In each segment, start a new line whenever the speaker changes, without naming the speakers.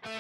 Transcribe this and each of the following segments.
It's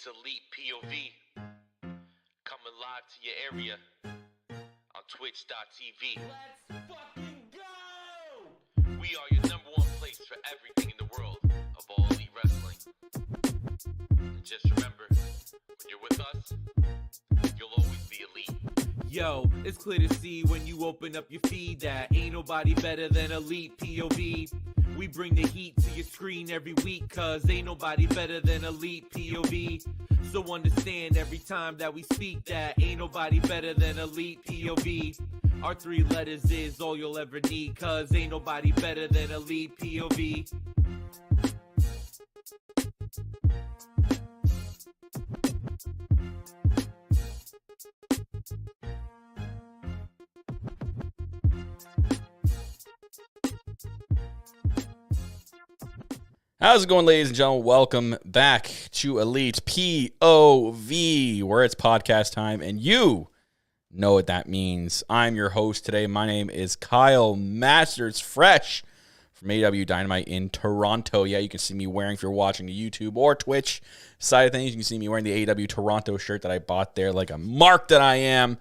Elite POV, coming live to your area on twitch.tv.
Let's fucking go!
We are your number one place for everything in the world of all elite wrestling. And just remember, when you're with us, you'll always be elite.
Yo, it's clear to see when you open up your feed that ain't nobody better than Elite POV. We bring the heat to your screen every week, cause ain't nobody better than Elite POV. So understand every time that we speak that ain't nobody better than Elite POV. Our 3 letters is all you'll ever need, cause ain't nobody better than Elite POV.
How's it going, ladies and gentlemen? Welcome back to Elite POV, where it's podcast time, and you know what that means. I'm your host today. My name is Kyle Masters, fresh from AEW Dynamite in Toronto. Yeah, you can see me wearing, if you're watching the YouTube or Twitch side of things, you can see me wearing the AEW Toronto shirt that I bought there like a mark that I am.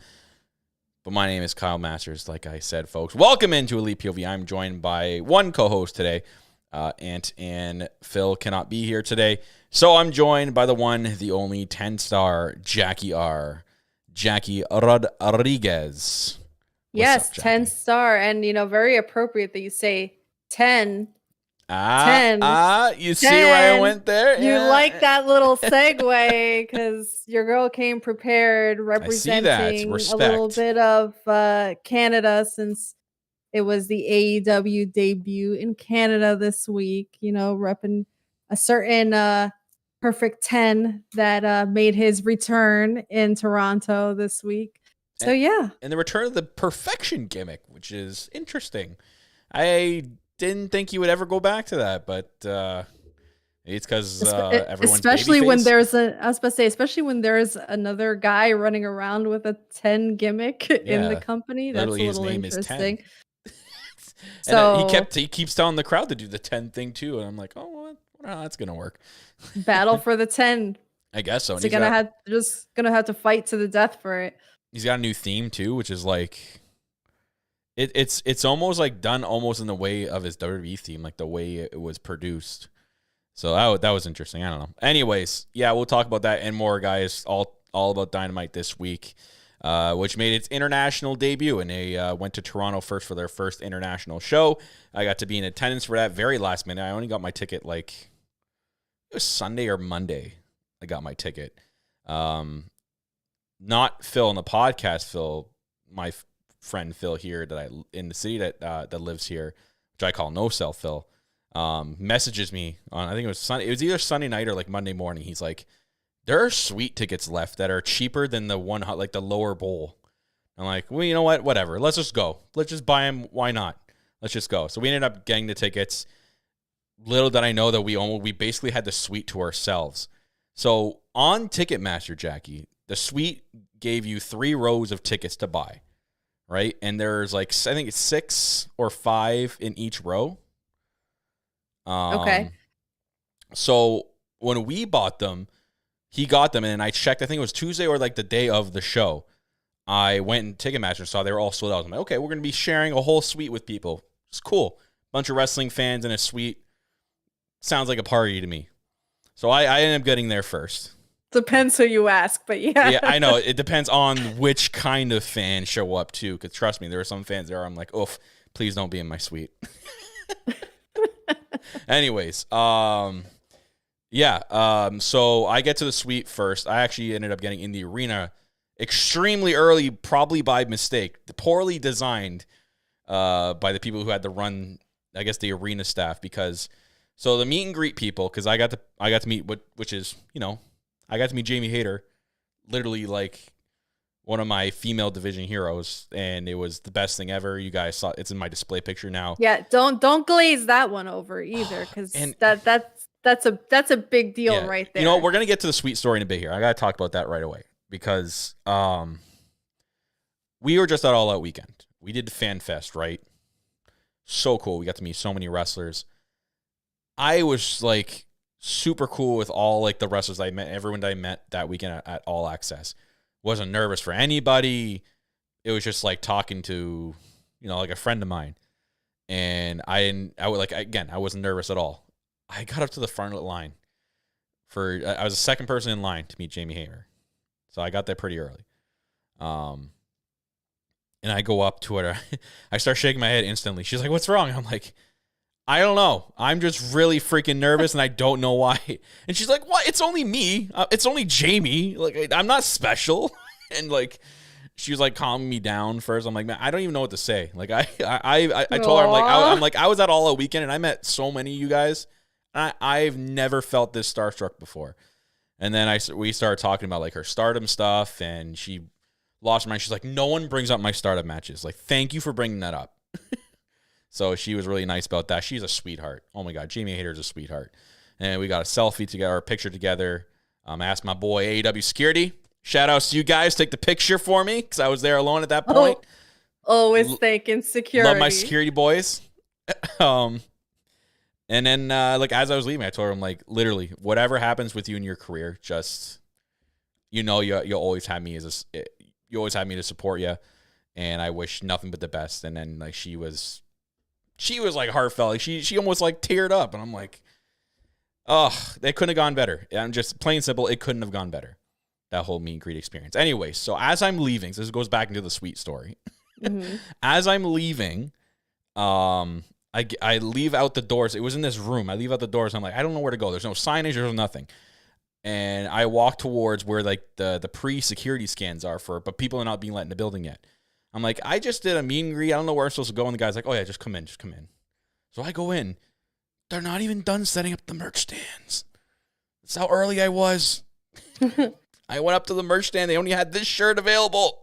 But my name is Kyle Masters, like I said, folks. Welcome into Elite POV. I'm joined by one co-host today. Ant and Phil cannot be here today. So I'm joined by the one, the only 10-star Jackie R. Jackie Rodriguez.
Yes,
up, Jackie?
10-star. And, very appropriate that you say 10.
You see where I went there?
You
Yeah.
like that little segue because your girl came prepared, representing a little bit of Canada since it was the AEW debut in Canada this week. Repping a certain Perfect 10 that made his return in Toronto this week. So, yeah.
And the return of the perfection gimmick, which is interesting. I didn't think he would ever go back to that, but it's because everyone's
especially
babyface.
When there's especially when there's another guy running around with a 10 gimmick in the company. That's a little interesting.
So he keeps telling the crowd to do the 10 thing too, and I'm like, oh, well, that's gonna work.
Battle for the 10.
I guess so.
So just gonna have to fight to the death for it.
He's got a new theme too, which is like it's almost like done almost in the way of his WWE theme, like the way it was produced. So that was interesting. I don't know. Anyways, yeah, we'll talk about that and more, guys. All about Dynamite this week, which made its international debut, and they went to Toronto first for their first international show. I got to be in attendance for that very last minute. I only got my ticket it was Sunday or Monday. I got my ticket. Not Phil on the podcast, Phil, my friend Phil here in the city that lives here, which I call No Cell Phil, messages me on, I think it was Sunday. It was either Sunday night or like Monday morning. He's like, there are suite tickets left that are cheaper than the one, like the lower bowl. I'm like, well, you know what? Whatever. Let's just go. Let's just buy them. Why not? Let's just go. So we ended up getting the tickets. Little did I know that we basically had the suite to ourselves. So on Ticketmaster, Jackie, the suite gave you 3 rows of tickets to buy, right? And there's I think it's 6 or 5 in each row.
Okay.
So when we bought them, he got them, and I checked, I think it was Tuesday or like the day of the show. I went in Ticketmaster and saw they were all sold out. I'm like, okay, we're going to be sharing a whole suite with people. It's cool. Bunch of wrestling fans in a suite. Sounds like a party to me. So I ended up getting there first.
Depends who you ask, but yeah.
Yeah, I know. It depends on which kind of fan show up, too. Because trust me, there are some fans there I'm like, oof, please don't be in my suite. Anyways, so I get to the suite first. I actually ended up getting in the arena extremely early, probably by mistake. Poorly designed by the people who had to run, I guess, the arena staff. So the meet and greet people, because I got to meet, which is, I got to meet Jamie Hayter, literally like one of my female division heroes, and it was the best thing ever. You guys saw it's in my display picture now.
Yeah, don't glaze that one over either, because that's a big deal right there.
We're gonna get to the sweet story in a bit here. I gotta talk about that right away because we were just at All Out Weekend. We did the Fan Fest, right? So cool. We got to meet so many wrestlers. I was like super cool with all like the wrestlers I met, everyone that I met that weekend at All Access. Wasn't nervous for anybody. It was just like talking to, like a friend of mine. And I wasn't nervous at all. I got up to the front of the line I was the second person in line to meet Jamie Hayter. So I got there pretty early. And I go up to her. I start shaking my head instantly. She's like, "What's wrong?" I'm like, I don't know. I'm just really freaking nervous, and I don't know why. And she's like, "What? It's only me. It's only Jamie. Like, I'm not special." And like, she was like calming me down first. I'm like, man, I don't even know what to say. Like, I told her, I was at All Out Weekend, and I met so many of you guys. I've never felt this starstruck before. And then we started talking about like her Stardom stuff, and she lost her mind. She's like, "No one brings up my Stardom matches. Like, thank you for bringing that up." So she was really nice about that. She's a sweetheart. Oh my God, Jamie Hayter's a sweetheart. And we got a selfie together, or a picture together. I asked my boy AEW Security. Shout outs to you guys. Take the picture for me because I was there alone at that point.
Always thanking security.
Love my security boys. And then as I was leaving, I told her, I'm like, literally, whatever happens with you in your career, just you'll always have me you always have me to support you, and I wish nothing but the best. And then like she was she was like heartfelt. Like she almost like teared up. And I'm like, oh, they couldn't have gone better. And just plain and simple, it couldn't have gone better. That whole meet and greet experience. Anyway, so as I'm leaving, so this goes back into the sweet story. Mm-hmm. As I'm leaving, I leave out the doors. It was in this room. I leave out the doors. I'm like, I don't know where to go. There's no signage. There's nothing. And I walk towards where like the pre-security scans are but people are not being let in the building yet. I'm like, I just did a meet and greet. I don't know where I'm supposed to go. And the guy's like, oh yeah, just come in. So I go in. They're not even done setting up the merch stands. That's how early I was. I went up to the merch stand. They only had this shirt available.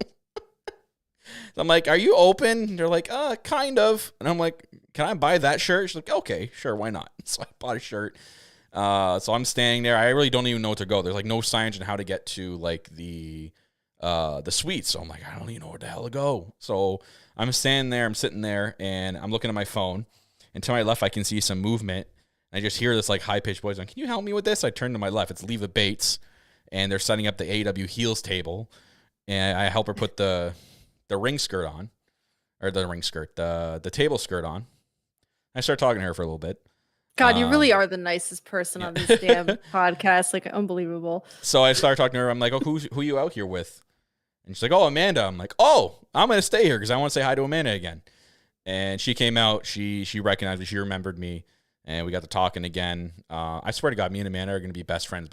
So I'm like, are you open? They're like, kind of. And I'm like, can I buy that shirt? She's like, okay, sure, why not? So I bought a shirt. So I'm standing there. I really don't even know where to go. There's like no signage on how to get to like the suites. So I'm like, I don't even know where the hell to go. So I'm standing there. I'm sitting there, and I'm looking at my phone. And to my left, I can see some movement. And I just hear this like high-pitched voice like, can you help me with this? I turn to my left. It's Leva Bates, and they're setting up the AEW heels table. And I help her put the ring skirt on, or the table skirt on. I start talking to her for a little bit.
God, you really are the nicest person on this damn podcast. Like, unbelievable.
So I start talking to her. I'm like, oh, who you out here with? And she's like, oh, Amanda. I'm like, oh, I'm going to stay here because I want to say hi to Amanda again. And she came out. She recognized me. She remembered me. And we got to talking again. I swear to God, me and Amanda are going to be best friends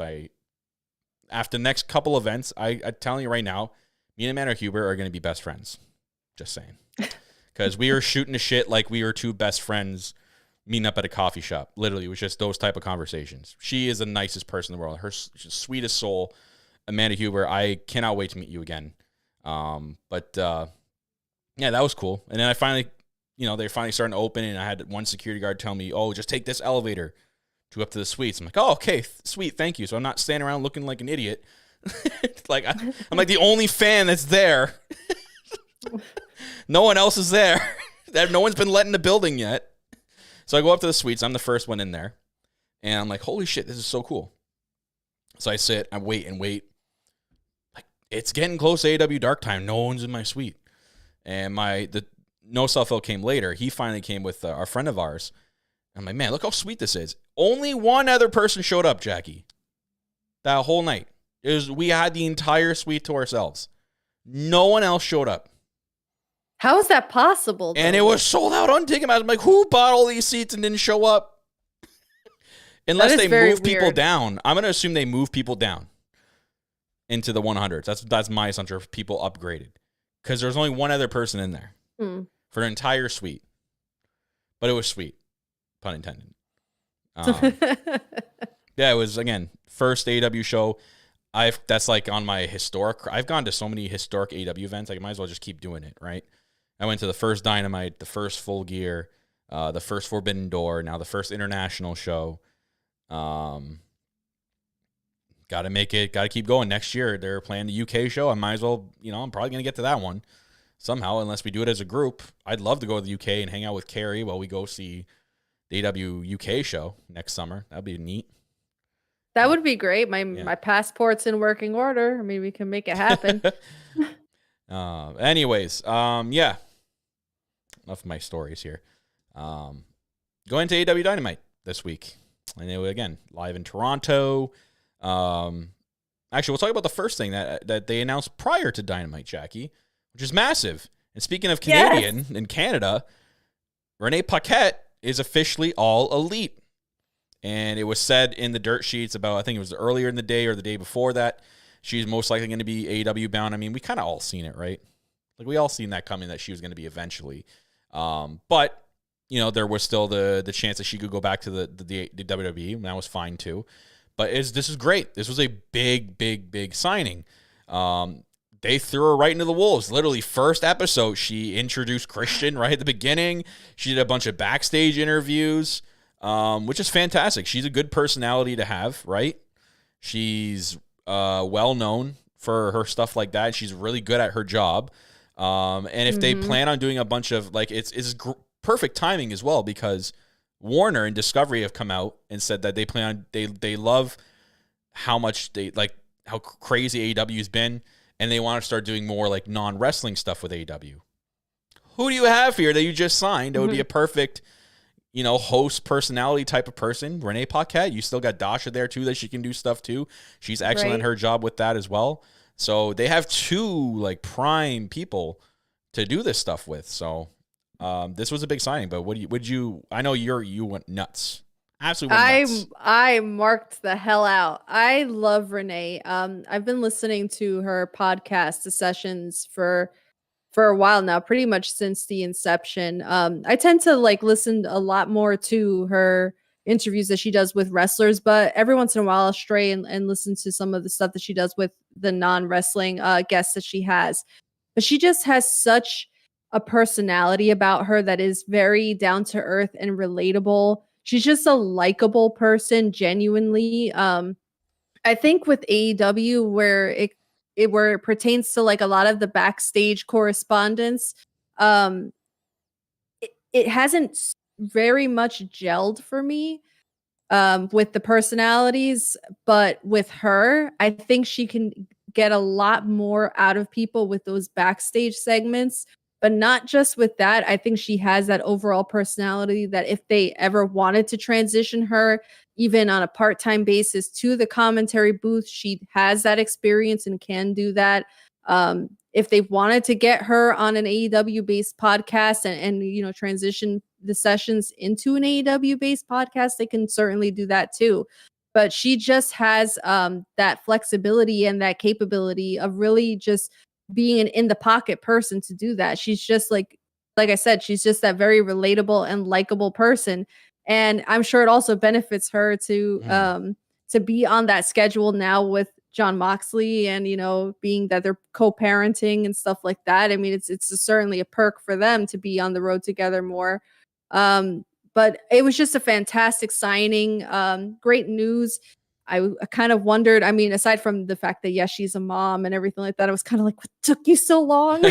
after the next couple events. I'm telling you right now, me and Amanda Huber are going to be best friends. Just saying. Because we were shooting the shit like we were two best friends meeting up at a coffee shop. Literally, it was just those type of conversations. She is the nicest person in the world. She's the sweetest soul. Amanda Huber, I cannot wait to meet you again. Yeah, that was cool. And then I finally, they're finally starting to open, and I had one security guard tell me, oh, just take this elevator to up to the suites. I'm like, oh, okay, sweet, thank you. So I'm not standing around looking like an idiot. Like I'm like the only fan that's there. No one else is there. No one's been let in the building yet. So I go up to the suites. I'm the first one in there. And I'm like, holy shit, this is so cool. So I sit, I wait. Like, it's getting close to AEW Dark Time. No one's in my suite. And the No Self-Ill came later. He finally came with a friend of ours. I'm like, man, look how sweet this is. Only one other person showed up, Jackie. That whole night. We had the entire suite to ourselves. No one else showed up.
How is that possible, though?
And it was sold out on Ticketmaster. I'm like, who bought all these seats and didn't show up? Unless they move people down. I'm going to assume they move people down into the 100s. That's my assumption if people upgraded. Because there's only one other person in there for an entire suite. But it was sweet. Pun intended. Yeah, it was, again, first AEW show. That's like on my historic. I've gone to so many historic AEW events. I might as well just keep doing it, right? I went to the first Dynamite, the first Full Gear, the first Forbidden Door, now the first international show. Got to make it. Got to keep going. Next year they're playing the UK show. I might as well. I'm probably gonna get to that one somehow, unless we do it as a group. I'd love to go to the UK and hang out with Carrie while we go see the AEW UK show next summer. That'd be neat.
That would be great. My passport's in working order. I mean, we can make it happen.
Anyways, yeah. Enough of my stories here. Going to AEW Dynamite this week. And it was, again, live in Toronto. Actually, we'll talk about the first thing that they announced prior to Dynamite, Jackie, which is massive. And speaking of Canadian in Canada, Renee Paquette is officially all elite. And it was said in the dirt sheets about, I think it was earlier in the day or the day before that, she's most likely going to be AEW bound. I mean, we kind of all seen it, right? Like, we all seen that coming, that she was going to be eventually. But, there was still the chance that she could go back to the WWE, and that was fine too. But this is great. This was a big, big, big signing. They threw her right into the wolves. Literally, first episode, she introduced Christian right at the beginning. She did a bunch of backstage interviews. Which is fantastic. She's a good personality to have, right? She's well known for her stuff like that. She's really good at her job. And if they plan on doing a bunch of, like, it's perfect timing as well, because Warner and Discovery have come out and said that they plan on, they love how much how crazy AEW has been, and they want to start doing more like non-wrestling stuff with AEW. who do you have here that you just signed? That would be a perfect, host personality type of person. Renee Paquette. You still got Dasha there too that she can do stuff too. She's excellent at her job with that as well. So they have two like prime people to do this stuff with. So this was a big signing. But I know you went nuts. Absolutely went nuts.
I marked the hell out. I love Renee. I've been listening to her podcast, The Sessions, for a while now, pretty much since the inception. I tend to like listen a lot more to her interviews that she does with wrestlers, but every once in a while I'll stray and listen to some of the stuff that she does with the non-wrestling guests that she has. But she just has such a personality about her that is very down to earth and relatable. She's just a likable person, genuinely. I think with AEW, where it pertains to like a lot of the backstage correspondence, it hasn't very much gelled for me with the personalities, but with her, I think she can get a lot more out of people with those backstage segments. But not just with that, I think she has that overall personality that if they ever wanted to transition her, even on a part-time basis, to the commentary booth, she has that experience and can do that. If they wanted to get her on an AEW-based podcast and transition the sessions into an AEW-based podcast, they can certainly do that too. But she just has that flexibility and that capability of really just being an in the pocket person to do that. She's just like I said, she's just that very relatable and likable person. And I'm sure it also benefits her to be on that schedule now with Jon Moxley and, being that they're co-parenting and stuff like that. I mean, it's certainly a perk for them to be on the road together more. But it was just a fantastic signing. Great news. I kind of wondered, I mean, aside from the fact that, yes, she's a mom and everything like that, I was kind of like, what took you so long?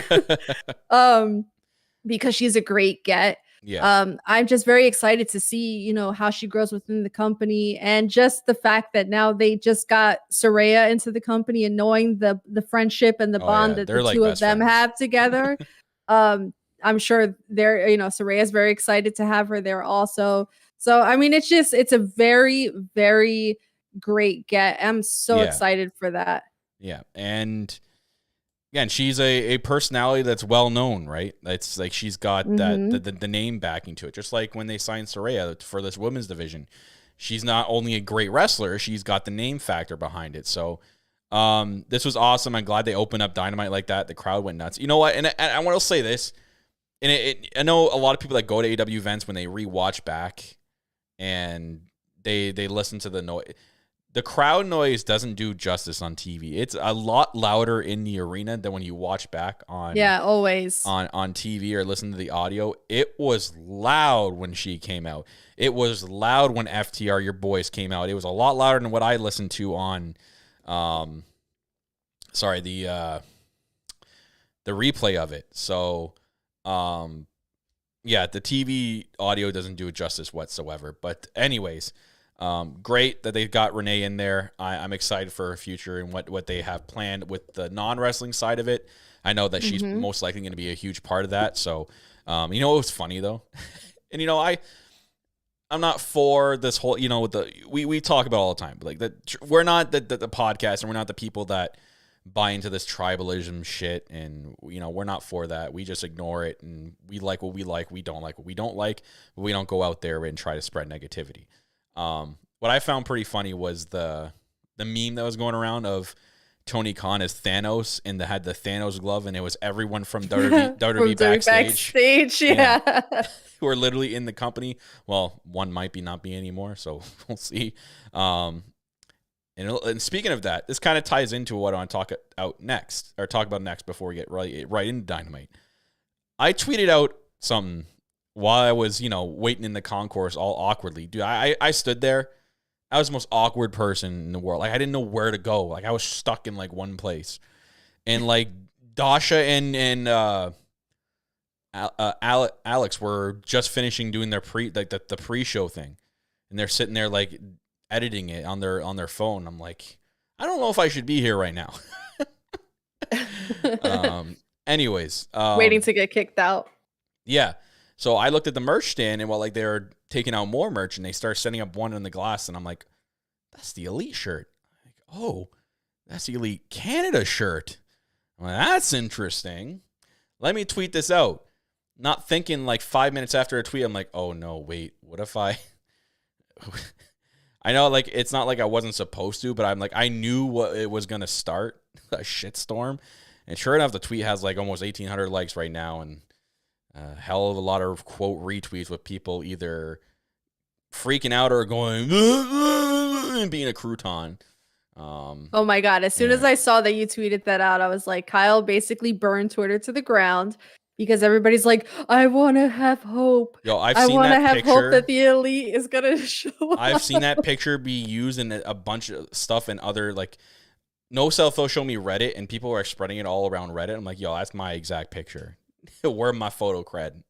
Because she's a great get.
Yeah.
I'm just very excited to see, how she grows within the company, and just the fact that now they just got Saraya into the company, and knowing the friendship and the bond that the like two of them have together. I'm sure they're, Saraya's very excited to have her there also. So, I mean, it's a very, very great get. I'm so excited for that.
Yeah. And again, she's a personality that's well known, right? It's like she's got that the name backing to it. Just like when they signed Saraya for this women's division, she's not only a great wrestler, she's got the name factor behind it. So this was awesome. I'm glad they opened up Dynamite like that. The crowd went nuts. You know what? And I want to say this, and I know a lot of people that go to AEW events, when they rewatch back and they listen to the noise. The crowd noise doesn't do justice on TV. It's a lot louder in the arena than when you watch back on
always
on TV or listen to the audio. It was loud when she came out. It was loud when FTR, your boys, came out. It was a lot louder than what I listened to on the replay of it. So the TV audio doesn't do it justice whatsoever. But anyways, great that they've got Renee in there. I'm excited for her future and what they have planned with the non-wrestling side of it. I know that she's most likely going to be a huge part of that. So, what was funny though? And, I'm not for this whole, with we talk about it all the time, but like we're not the podcast, and we're not the people that buy into this tribalism shit. And, we're not for that. We just ignore it, and we like what we like. We don't like what we don't like, but we don't go out there and try to spread negativity. What I found pretty funny was the meme that was going around of Tony Khan as Thanos, and had the Thanos glove, and it was everyone from WWE backstage. Who are literally in the company. Well, one might be not be anymore, so we'll see. And speaking of that, this kind of ties into what I want to talk about next before we get right into Dynamite. I tweeted out something while I was, waiting in the concourse all awkwardly. Dude, I stood there. I was the most awkward person in the world. Like, I didn't know where to go. Like, I was stuck in, like, one place. And, like, Dasha and Alex were just finishing doing their the pre-show thing. And they're sitting there, like, editing it on their phone. I'm like, I don't know if I should be here right now. Anyways.
Waiting to get kicked out.
Yeah. So I looked at the merch stand, and while like they were taking out more merch, and they start setting up one in the glass, and I'm like, that's the Elite shirt. Like, oh, that's the Elite Canada shirt. I'm like, that's interesting. Let me tweet this out. Not thinking like 5 minutes after a tweet, I'm like, oh no, wait, what if I know like it's not like I wasn't supposed to, but I'm like, I knew what it was gonna start, a shitstorm. And sure enough, the tweet has like almost 1,800 likes right now, and a hell of a lot of quote retweets with people either freaking out or going and being a crouton.
Oh my God. As soon as I saw that you tweeted that out, I was like, Kyle basically burned Twitter to the ground because everybody's like, I want to have hope.
Yo,
I want to have hope that the Elite is going to show up.
I've seen that picture be used in a bunch of stuff and other, like, No Self-Though showed me Reddit, and people are spreading it all around Reddit. I'm like, yo, that's my exact picture. Where my photo cred?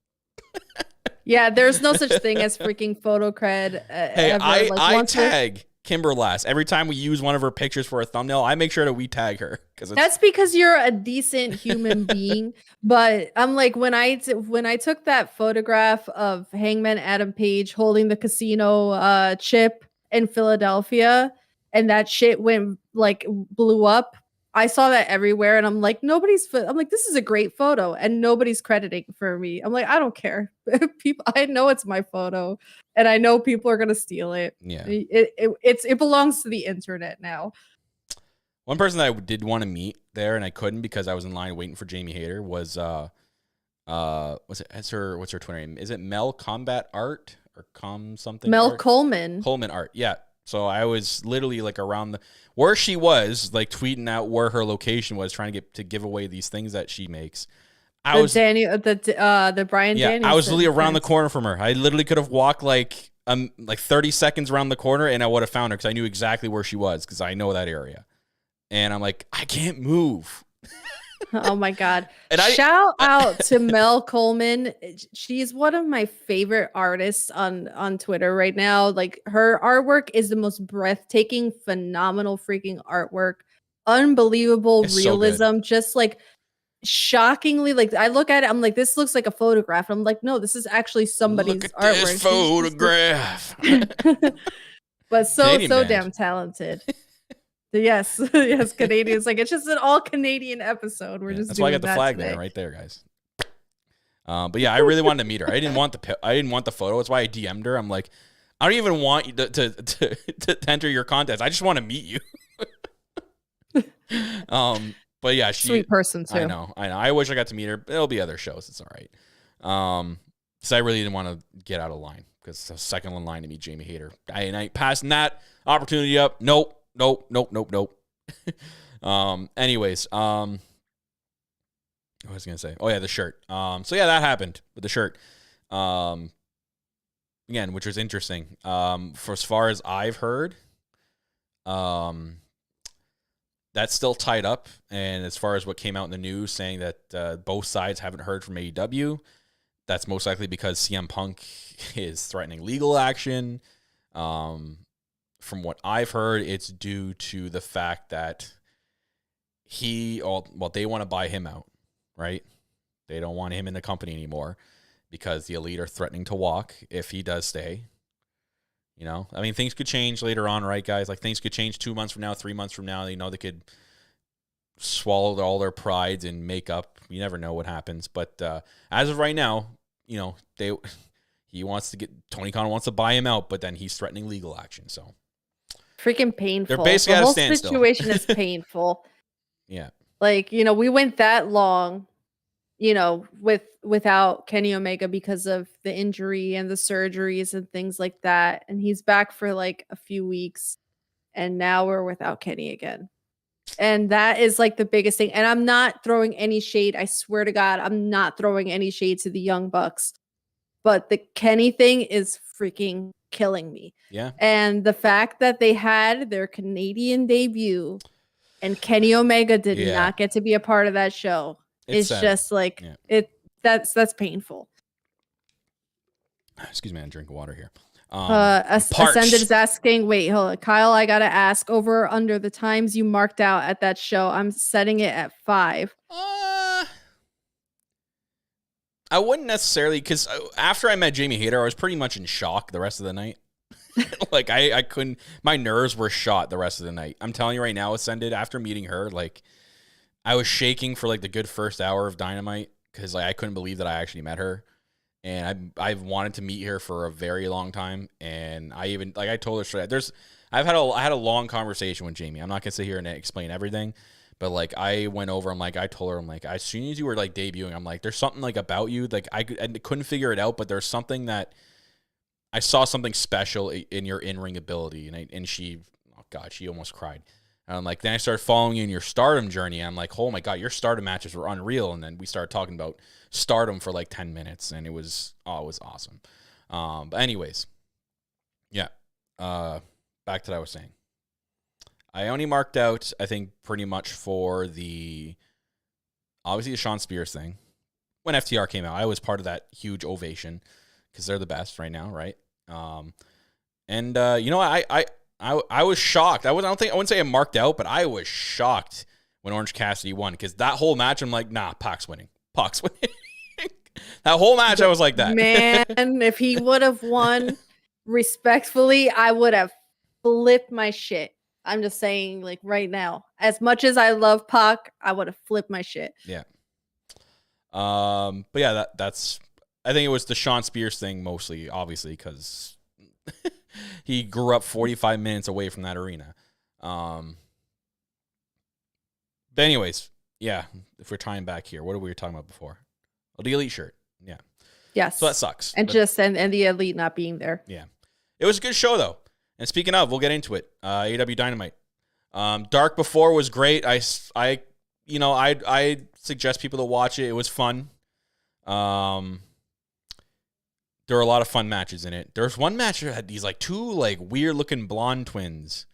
Yeah, there's no such thing as freaking photo cred.
Hey, ever. I tag Kimber Lass. Every time we use one of her pictures for a thumbnail, I make sure that we tag her.
That's because you're a decent human being. But I'm like, when I took that photograph of Hangman Adam Page holding the casino chip in Philadelphia, and that shit went like blew up, I saw that everywhere, and I'm like, I'm like, this is a great photo, and nobody's crediting for me. I'm like, I don't care. People, I know it's my photo, and I know people are gonna steal it.
Yeah,
it belongs to the internet now.
One person that I did want to meet there, and I couldn't because I was in line waiting for Jamie Hayter, was what's her Twitter name? Is it Mel Combat Art or something?
Mel
Art?
Coleman.
Coleman Art, yeah. So I was literally like around where she was, like tweeting out where her location was, trying to give away these things that she makes.
The Bryan Danielson.
I was literally around the corner from her. I literally could have walked like 30 seconds around the corner, and I would have found her because I knew exactly where she was because I know that area. And I'm like, I can't move.
Oh my God. Shout out to Mel Coleman. She's one of my favorite artists on Twitter right now. Like, her artwork is the most breathtaking, phenomenal freaking artwork. Unbelievable
it's
realism.
So
just like shockingly, like I look at it, I'm like, this looks like a photograph. I'm like, no, this is actually somebody's
look at
artwork.
This photograph.
But so damn talented. Yes, yes, Canadians. Like, it's just an all Canadian episode.
That's why I got the flag there, right there, guys. But yeah, I really wanted to meet her. I didn't want the photo. That's why I DM'd her. I'm like, I don't even want you to enter your contest. I just want to meet you. But yeah,
sweet person too.
I know. I wish I got to meet her. It'll be other shows. It's all right. So I really didn't want to get out of line because it's a second in line to meet Jamie Hayter. I ain't passing that opportunity up. Nope. Anyways, what was I gonna say? Oh yeah, the shirt. So yeah, that happened with the shirt. Again, which was interesting. For as far as I've heard, that's still tied up. And as far as what came out in the news saying that both sides haven't heard from AEW, that's most likely because CM Punk is threatening legal action. From what I've heard, it's due to the fact that they want to buy him out, right? They don't want him in the company anymore because the Elite are threatening to walk if he does stay. You know, I mean, things could change later on, right, guys? Like, things could change 2 months from now, 3 months from now. You know, they could swallow all their prides and make up. You never know what happens. But as of right now, you know, Tony Khan wants to buy him out, but then he's threatening legal action, so.
Freaking painful.
They're basically
the
at a
whole
standstill.
Situation is painful.
Yeah.
Like, you know, we went that long, you know, without Kenny Omega because of the injury and the surgeries and things like that. And he's back for like a few weeks. And now we're without Kenny again. And that is like the biggest thing. And I'm not throwing any shade. I swear to God, I'm not throwing any shade to the Young Bucks. But the Kenny thing is freaking killing me.
Yeah.
And the fact that they had their Canadian debut and Kenny Omega did not get to be a part of that show. It's just like that's painful.
Excuse me, I'm drinking water here.
Ascended is asking, wait, hold on. Kyle, I gotta ask, over or under the times you marked out at that show? I'm setting it at 5.
I wouldn't necessarily, because after I met Jamie Hayter, I was pretty much in shock the rest of the night. Like, I couldn't, my nerves were shot the rest of the night. I'm telling you right now, Ascended, after meeting her, like, I was shaking for, like, the good first hour of Dynamite, because, like, I couldn't believe that I actually met her. And I've wanted to meet her for a very long time. And I even, like, I told her straight, I had a long conversation with Jamie. I'm not going to sit here and explain everything. But, like, I went over, I told her, as soon as you were, like, debuting, I'm like, there's something, like, about you. Like, I couldn't figure it out, but there's something that, I saw something special in your in-ring ability. And she, oh, God, she almost cried. And I'm like, then I started following you in your Stardom journey. And I'm like, oh, my God, your Stardom matches were unreal. And then we started talking about Stardom for, like, 10 minutes. And it was awesome. But anyways, yeah, back to what I was saying. I only marked out, I think, pretty much for obviously the Sean Spears thing. When FTR came out, I was part of that huge ovation because they're the best right now, right? You know, I was shocked. I wouldn't say I marked out, but I was shocked when Orange Cassidy won because that whole match, I'm like, nah, Pac's winning. Pac's winning. That whole match, I was like that.
Man, if he would have won respectfully, I would have flipped my shit. I'm just saying, like, right now, as much as I love Pac, I would have flipped my shit.
Yeah. But yeah, that's. I think it was the Sean Spears thing mostly, obviously, because he grew up 45 minutes away from that arena. But anyways, yeah. If we're tying back here, what were we talking about before? Oh, the Elite shirt. Yeah.
Yes.
So that sucks.
And and the Elite not being there.
Yeah. It was a good show though. And speaking of, we'll get into it. AEW Dynamite. Dark before was great. I suggest people to watch it. It was fun. There were a lot of fun matches in it. There's one match that had these like two like weird looking blonde twins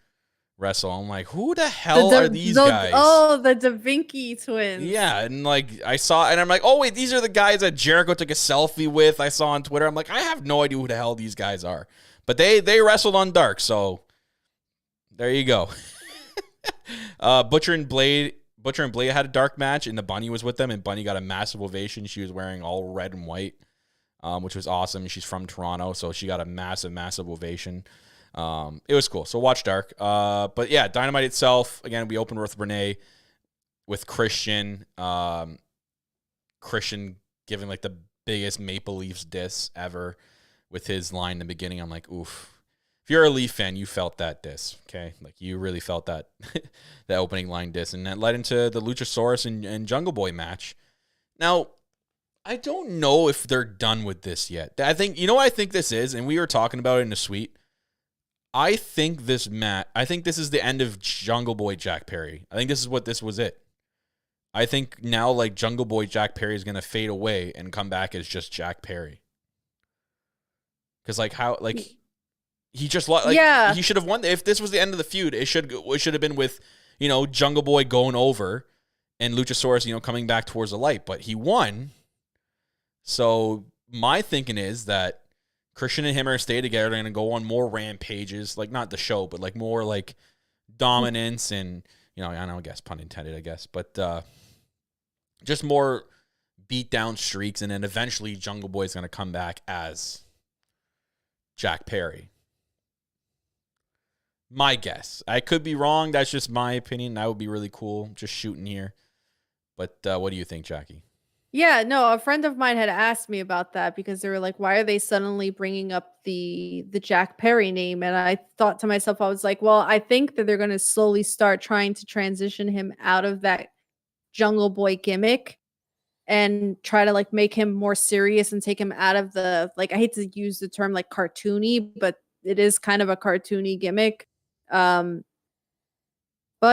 wrestle. I'm like, who the hell are these guys?
Oh, the Da Vinci twins.
Yeah, and like I saw, and I'm like, oh wait, these are the guys that Jericho took a selfie with. I saw on Twitter. I'm like, I have no idea who the hell these guys are. But they wrestled on Dark, so there you go. Butcher and Blade had a Dark match, and the Bunny was with them, and Bunny got a massive ovation. She was wearing all red and white, which was awesome. She's from Toronto, so she got a massive, massive ovation. It was cool. So watch Dark. But yeah, Dynamite itself, again, we opened with Renee, with Christian. Christian giving like the biggest Maple Leafs diss ever. With his line in the beginning, I'm like, oof. If you're a Leaf fan, you felt that diss, okay? Like, you really felt that that opening line diss. And that led into the Luchasaurus and Jungle Boy match. Now, I don't know if they're done with this yet. I think, you know what I think this is? And we were talking about it in the suite. I think this is the end of Jungle Boy Jack Perry. I think this was it. I think now, like, Jungle Boy Jack Perry is going to fade away and come back as just Jack Perry. Because, like, how, like, he just, like, yeah. He should have won. If this was the end of the feud, it should have been with, you know, Jungle Boy going over and Luchasaurus, you know, coming back towards the light. But he won. So my thinking is that Christian and him are going to stay together. They're going to go on more rampages. Like, not the show, but, like, more, like, dominance and, you know, I guess, pun intended, I guess. But just more beat down streaks. And then eventually Jungle Boy is going to come back as Jack Perry. My guess. I could be wrong. That's just my opinion. That would be really cool. Just shooting here. But what do you think, Jackie?
Yeah, no, a friend of mine had asked me about that because they were like, why are they suddenly bringing up the Jack Perry name? And I thought to myself, I was like, well, I think that they're going to slowly start trying to transition him out of that Jungle Boy gimmick and try to like make him more serious and take him out of the, like, I hate to use the term like cartoony, but it is kind of a cartoony gimmick. But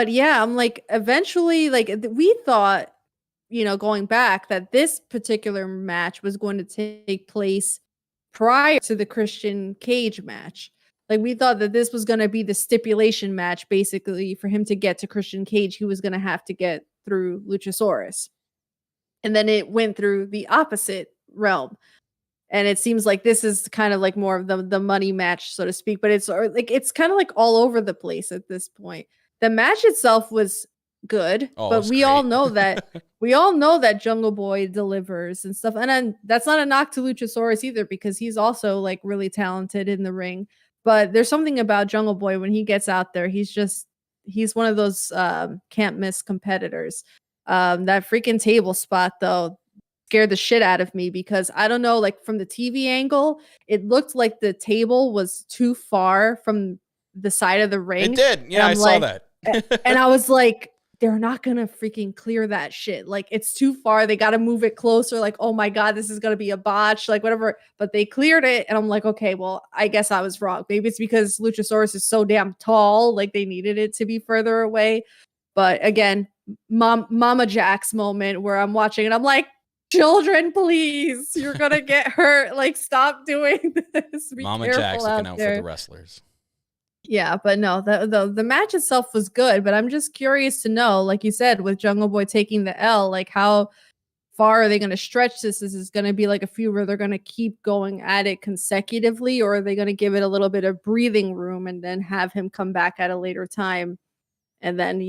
yeah, I'm like, eventually, like, we thought, you know, going back, that this particular match was going to take place prior to the Christian Cage match. Like, we thought that this was going to be the stipulation match, basically, for him to get to Christian Cage. He was going to have to get through Luchasaurus. And then it went through the opposite realm. And it seems like this is kind of like more of the money match, so to speak. But it's like, it's kind of like all over the place at this point. The match itself was good,
Oh,
but we
great.
all know that Jungle Boy delivers and stuff. And then that's not a knock to Luchasaurus either, because he's also like really talented in the ring. But there's something about Jungle Boy when he gets out there, he's one of those can't miss competitors. That freaking table spot though scared the shit out of me, because I don't know, like from the TV angle, it looked like the table was too far from the side of the ring.
It did. Yeah, I saw that.
And I was like, they're not gonna freaking clear that shit. Like, it's too far. They got to move it closer. Like, oh my God, this is gonna be a botch, like whatever. But they cleared it. And I'm like, okay, well, I guess I was wrong. Maybe it's because Luchasaurus is so damn tall. Like, they needed it to be further away. But again, Mama Jack's moment where I'm watching and I'm like, children, please, you're gonna get hurt. Like, stop doing this. Be
Mama Jack's looking out
there
for the wrestlers.
Yeah, but no, the match itself was good, but I'm just curious to know, like you said, with Jungle Boy taking the L, like how far are they going to stretch this? Is this going to be like a feud where they're going to keep going at it consecutively, or are they going to give it a little bit of breathing room and then have him come back at a later time and then,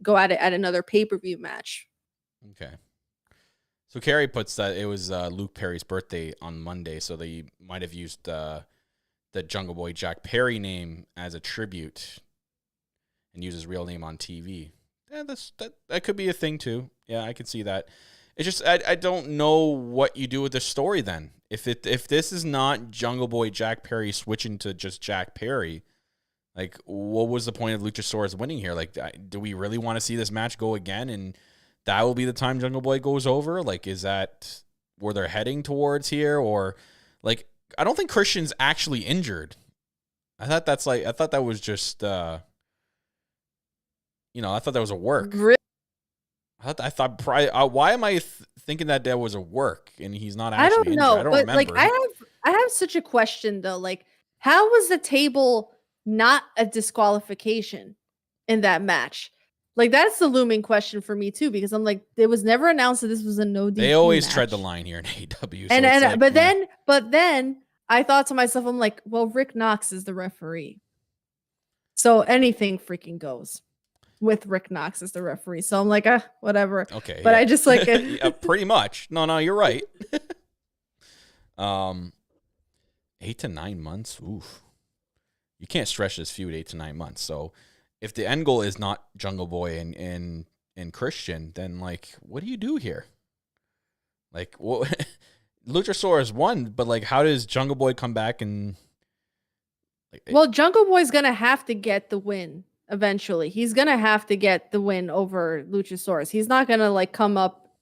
go at it at another pay-per-view match?
Okay. So Carrie puts that it was Luke Perry's birthday on Monday, so they might have used the Jungle Boy Jack Perry name as a tribute and use his real name on TV. Yeah, that could be a thing too. Yeah, I could see that. It's just I don't know what you do with the story then. If this is not Jungle Boy Jack Perry switching to just Jack Perry, like, what was the point of Luchasaurus winning here? Like, do we really want to see this match go again, and that will be the time Jungle Boy goes over? Like, is that where they're heading towards here, or like? I don't think Christian's actually injured. I thought that was just, I thought that was a work.
Really?
I thought probably, why am I thinking that was a work and he's not actually
I don't know,
injured? I don't
but
remember.
like I have such a question though. Like, how was the table not a disqualification in that match? Like, that's the looming question for me too, because I'm like, it was never announced that this was a no DQ
They always
match.
tread the line here in AEW.
So
like,
but then I thought to myself, I'm like, well, Rick Knox is the referee, so anything freaking goes with Rick Knox as the referee. So I'm like, whatever.
Okay,
but yeah. I just like
yeah, pretty much. No, you're right. 8 to 9 months. Oof, you can't stretch this feud 8 to 9 months. So if the end goal is not Jungle Boy and Christian, then like, what do you do here? Like, what? Luchasaurus won, but like, how does Jungle Boy come back and? Like,
well, Jungle Boy's gonna have to get the win eventually. He's gonna have to get the win over Luchasaurus. He's not gonna like come up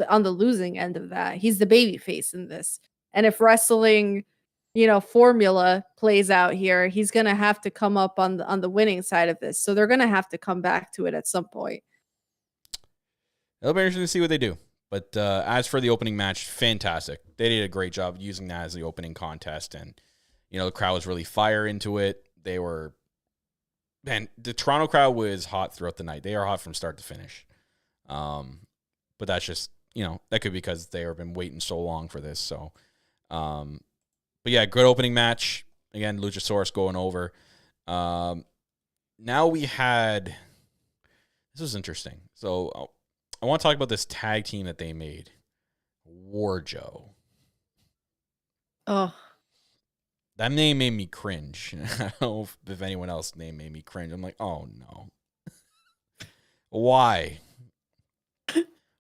on the losing end of that. He's the baby face in this, and if wrestling, formula plays out here, he's gonna have to come up on the winning side of this. So they're gonna have to come back to it at some point.
It'll be interesting to see what they do. But as for the opening match, fantastic. They did a great job using that as the opening contest. And, the crowd was really fire into it. They were, man, the Toronto crowd was hot throughout the night. They are hot from start to finish. But that's just, that could be because they have been waiting so long for this. So, but yeah, good opening match. Again, Luchasaurus going over. Now we had, this was interesting. So, I want to talk about this tag team that they made. Warjo.
Oh.
That name made me cringe. I don't know if anyone else's name made me cringe. I'm like, oh no. Why?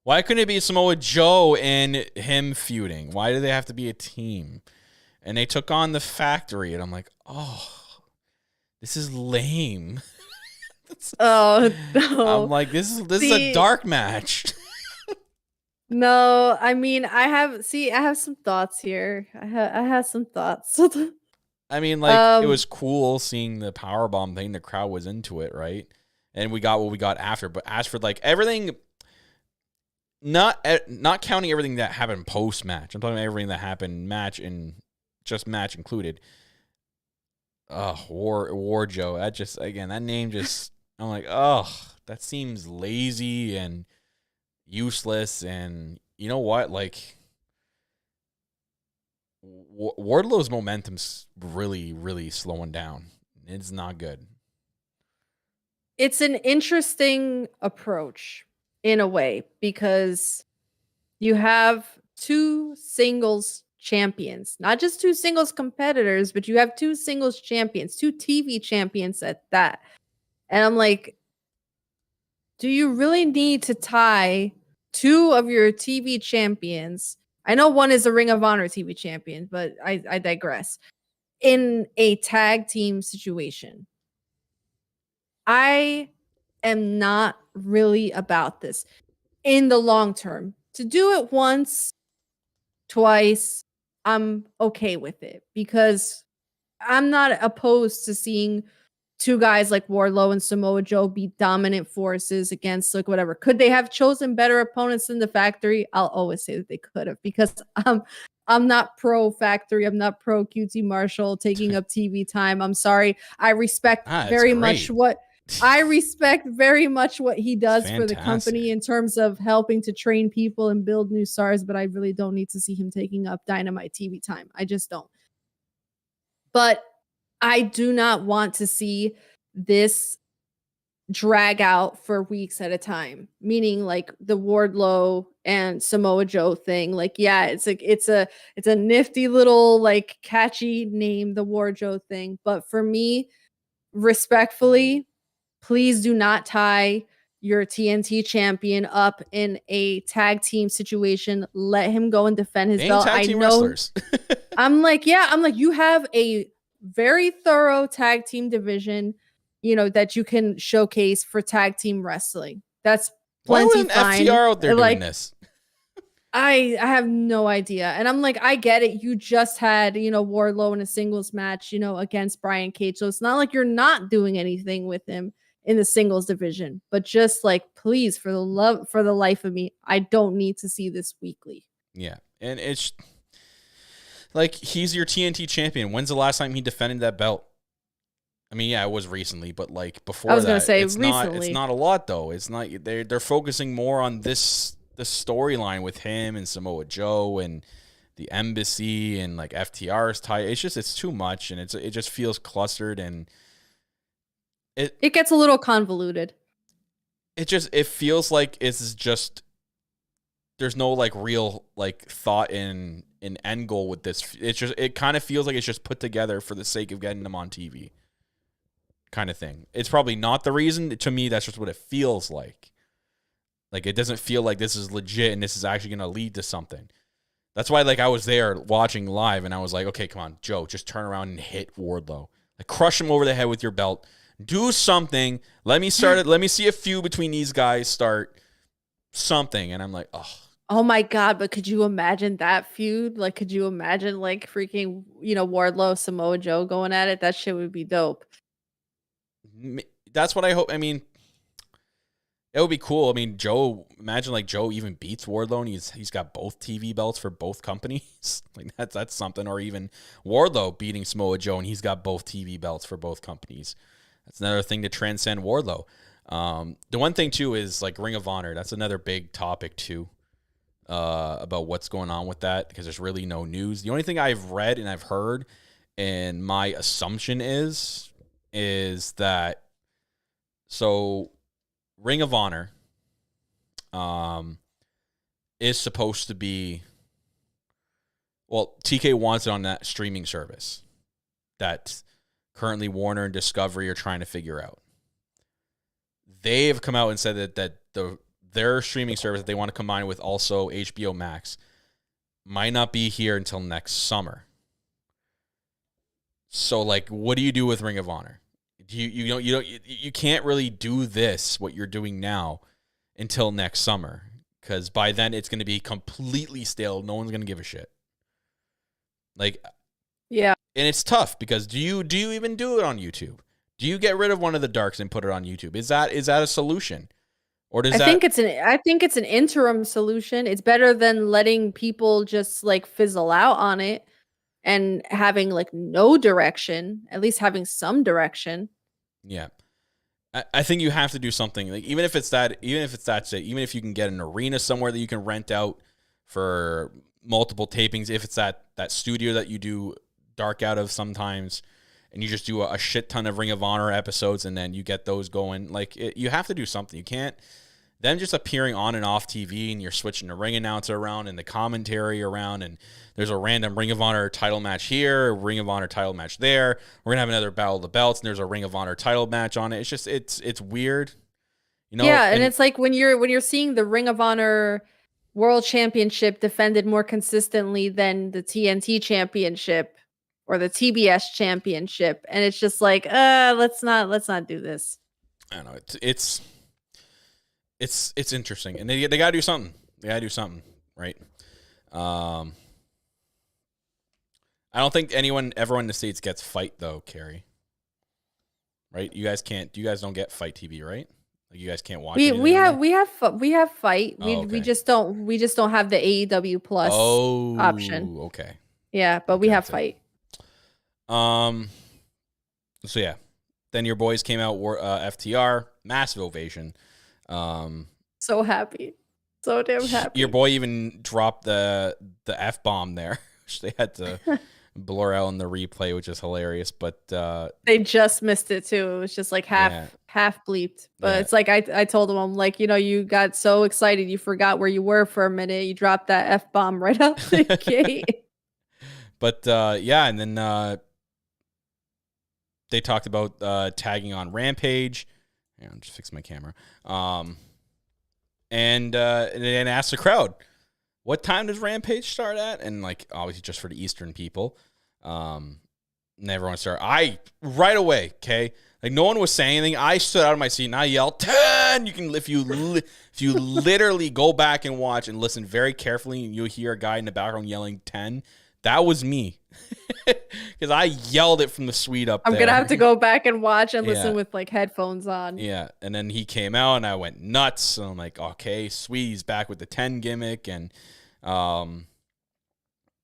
Why couldn't it be Samoa Joe and him feuding? Why do they have to be a team? And they took on the Factory, and I'm like, oh, this is lame.
Oh no!
I'm like, this is a dark match.
No, I mean, I have some thoughts here. I have some thoughts.
I mean, like, it was cool seeing the powerbomb thing. The crowd was into it, right? And we got what we got after. But as for like everything, not counting everything that happened post match, I'm talking about everything that happened match and just match included. Warjo. That just, again, that name just, I'm like, oh, that seems lazy and useless. And you know what? Like, Wardlow's momentum's really, really slowing down. It's not good.
it's an interesting approach in a way, because you have two singles champions, not just two singles competitors, but you have two singles champions, two TV champions at that. And I'm like, do you really need to tie two of your TV champions? I know one is a Ring of Honor TV champion, but I digress. In a tag team situation, I am not really about this in the long term. To do it once, twice, I'm okay with it, because I'm not opposed to seeing two guys like Wardlow and Samoa Joe be dominant forces against like whatever. Could they have chosen better opponents than the Factory? I'll always say that they could have, because I'm not pro Factory. I'm not pro QT Marshall taking up TV time. I'm sorry. I respect very much what he does for the company in terms of helping to train people and build new stars, but I really don't need to see him taking up Dynamite TV time. I just don't. But I do not want to see this drag out for weeks at a time, meaning like the Wardlow and Samoa Joe thing. Like, yeah, it's a nifty little like catchy name, the Wardlow thing. But for me, respectfully, please do not tie your TNT champion up in a tag team situation. Let him go and defend his belt.
Tag team wrestlers.
I'm like, you have a very thorough tag team division, that you can showcase for tag team wrestling. That's plenty.
Why wasn't FTR out there doing this?
I have no idea. And I'm like, I get it. You just had, Wardlow in a singles match, against Bryan Cage. So it's not like you're not doing anything with him in the singles division, but just like, please, for the life of me, I don't need to see this weekly.
Yeah. And it's like, he's your TNT champion. When's the last time he defended that belt? I mean, yeah, it was recently, but like before that, it's not a lot though. It's not, they're focusing more on the storyline with him and Samoa Joe and the embassy and like FTR's tie. It's too much, and it just feels clustered, and it
gets a little convoluted.
It feels like it's just, there's no like real like thought in an end goal with this. It kind of feels like it's just put together for the sake of getting them on TV, kind of thing. It's probably not the reason. To me, that's just what it feels like. Like, it doesn't feel like this is legit and this is actually going to lead to something. That's why, like, I was there watching live and I was like, okay, come on, Joe, just turn around and hit Wardlow. Like, crush him over the head with your belt. Do something. Let me start it. Let me see a feud between these guys start something. And I'm like,
oh my God, but could you imagine that feud? Like, could you imagine, like, freaking, Wardlow, Samoa Joe going at it? That shit would be dope.
That's what I hope. I mean, it would be cool. I mean, imagine like Joe even beats Wardlow and he's got both TV belts for both companies. Like that's something. Or even Wardlow beating Samoa Joe and he's got both TV belts for both companies. That's another thing to transcend Wardlow. The one thing too is like Ring of Honor. That's another big topic too, about what's going on with that, because there's really no news. The only thing I've read and I've heard, and my assumption is that, so Ring of Honor is supposed to be, well, TK wants it on that streaming service that currently Warner and Discovery are trying to figure out. They have come out and said that their streaming service that they want to combine with also HBO Max might not be here until next summer. So, like, what do you do with Ring of Honor? You can't really do this, what you're doing now, until next summer, because by then it's going to be completely stale. No one's going to give a shit. Like,
yeah,
and it's tough because do you even do it on YouTube? Do you get rid of one of the darks and put it on YouTube? Is that a solution, or does I think
it's an interim solution. It's better than letting people just like fizzle out on it and having like no direction. At least having some direction.
Yeah. I think you have to do something, like even if that's it, even if you can get an arena somewhere that you can rent out for multiple tapings, if it's that studio that you do dark out of sometimes, and you just do a shit ton of Ring of Honor episodes, and then you get those going. Like, you have to do something. You can't them just appearing on and off TV, and you're switching the ring announcer around and the commentary around, and there's a random Ring of Honor title match here, a Ring of Honor title match there. We're gonna have another Battle of the Belts, and there's a Ring of Honor title match on it. It's just it's weird, you know.
Yeah, and it's like when you're seeing the Ring of Honor World Championship defended more consistently than the TNT Championship or the TBS Championship, and it's just like, let's not do this.
I don't know. It's interesting, and they gotta do something. They gotta do something, right? I don't think everyone in the States gets Fight though, Carrie. Right? You guys can't. You guys don't get Fight TV, right? Like, you guys can't watch.
We have Fight.
Okay.
We just don't have the AEW Plus option.
Okay.
Yeah, but we have Fight.
So yeah, then your boys came out. FTR, massive ovation.
So happy, so damn happy.
Your boy even dropped the F-bomb there, which they had to blur out in the replay, which is hilarious. But
they just missed it too. It was just like half bleeped. But it's like I told him, I'm like, you got so excited you forgot where you were for a minute. You dropped that F-bomb right out the gate. But
and then they talked about tagging on Rampage. Yeah, I'm just fixing my camera. And asked the crowd, what time does Rampage start at? And like, obviously just for the Eastern people. And everyone started. Right away, okay? Like, no one was saying anything. I stood out of my seat and I yelled 10. You can, if you literally go back and watch and listen very carefully, and you'll hear a guy in the background yelling 10. That was me. Because I yelled it from the suite up there.
I'm going to have to go back and watch and listen with like headphones on.
Yeah. And then he came out and I went nuts. And I'm like, okay, sweet. He's back with the 10 gimmick. And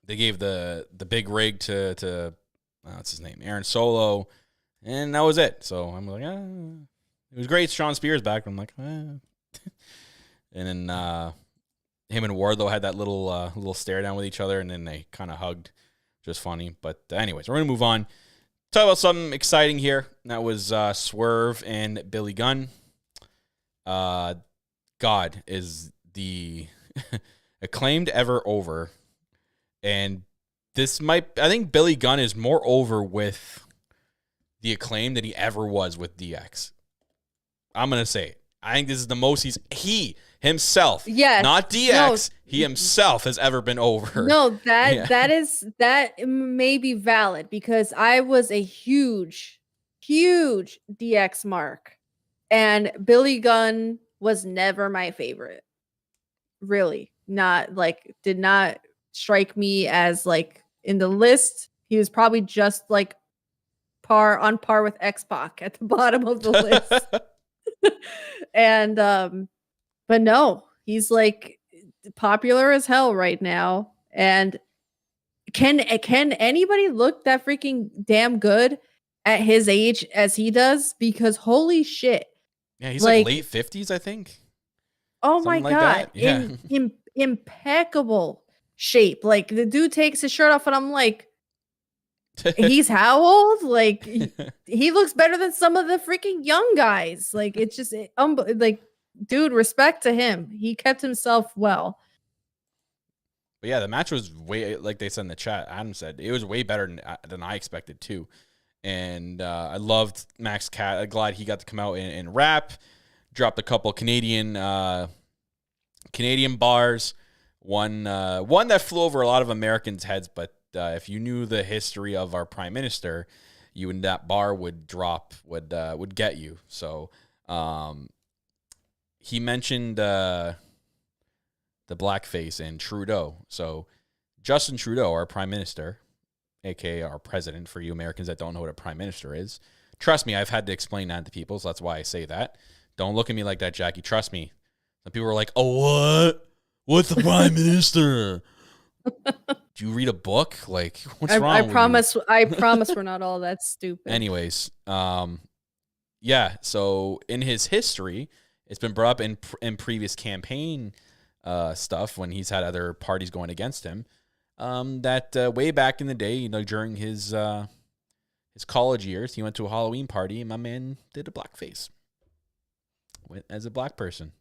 they gave the big rig to what's his name? Aaron Solo. And that was it. So I'm like, it was great. Sean Spears back. I'm like, And then him and Wardlow had that little stare down with each other, and then they kind of hugged. Just funny. But anyways, we're going to move on. Talk about something exciting here. That was Swerve and Billy Gunn. God, is the Acclaimed ever over? And I think Billy Gunn is more over with the Acclaimed than he ever was with DX. I'm going to say it. I think this is the most he himself, not DX, he himself has ever been over.
No, that may be valid, because I was a huge DX mark, and Billy Gunn was never my favorite. Really, did not strike me as like in the list. He was probably just like on par with X-Pac at the bottom of the list. And but no, he's like popular as hell right now. And can anybody look that freaking damn good at his age as he does? Because holy shit.
Yeah, he's like late 50s, I think.
Oh my God. Yeah. In impeccable shape. Like, the dude takes his shirt off and I'm like, he's how old? Like, he looks better than some of the freaking young guys. Like, it's just like, dude, respect to him. He kept himself well.
But yeah, the match was way, like they said in the chat, Adam said, it was way better than I expected too. And I loved Max Cat. I'm glad he got to come out and rap. Dropped a couple Canadian bars. One that flew over a lot of Americans' heads, but if you knew the history of our prime minister, that bar would get you. So he mentioned the blackface and Trudeau. So Justin Trudeau, our prime minister, aka our president, for you Americans that don't know what a prime minister is. Trust me, I've had to explain that to people, so that's why I say that. Don't look at me like that, Jackie. Trust me. Some people are like, "Oh, what? What's the prime minister?" Do you read a book? Like, what's wrong? I
promise we're not all that stupid.
Anyways, yeah. So in his history, it's been brought up in previous campaign stuff when he's had other parties going against him. That way back in the day, during his his college years, he went to a Halloween party and my man did a blackface. Went as a black person.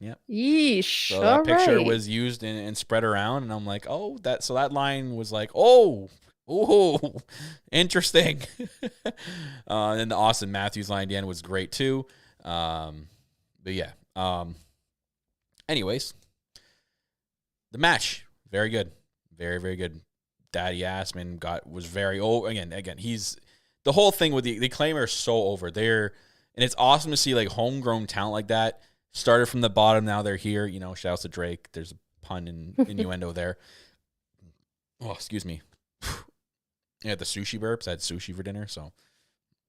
Yep.
Yeesh.
So that picture was used and spread around, and I'm like, oh, so that line was like, oh, interesting. And the Austin Matthews line at the end was great too. But yeah. Anyways, the match, very good, very, very good. Daddy Assman was very again. He's the whole thing with the Acclaim are so over there, and it's awesome to see like homegrown talent like that. Started from the bottom, now they're here. You know, shouts to Drake. There's a pun and innuendo there. Oh, excuse me. Yeah, the sushi burps. I had sushi for dinner, so.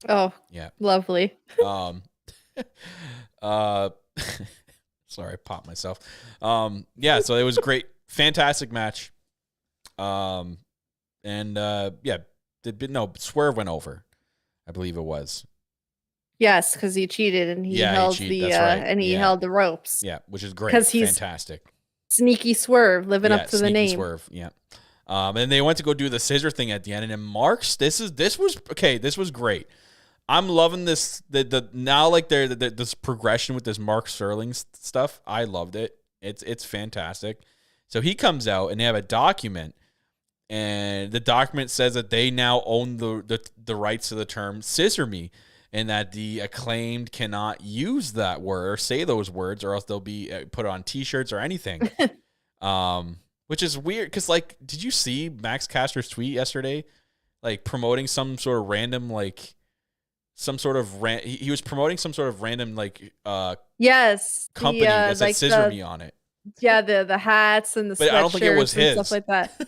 Oh,
yeah,
lovely.
Sorry, I popped myself. Yeah, so it was great, fantastic match. Swerve went over, I believe it was.
Yes, because he cheated and he held held the ropes.
Yeah, which is great.
Because he's
fantastic.
Sneaky Swerve, living up to the name.
Swerve, yeah. And they went to go do the scissor thing at the end, and then Marks. This was great. I'm loving this. Now like this progression with this Mark Sterling stuff. I loved it. It's fantastic. So he comes out and they have a document, and the document says that they now own the rights to the term "scissor me." And that the Acclaimed cannot use that word or say those words, or else they'll be put on T-shirts or anything. Which is weird because, like, did you see Max Caster's tweet yesterday, like promoting some sort of random, like, he was promoting some sort of random, like,
yes,
company that said "Scissor Me" on it.
Yeah, the hats and the
but I don't think it was his
stuff like that.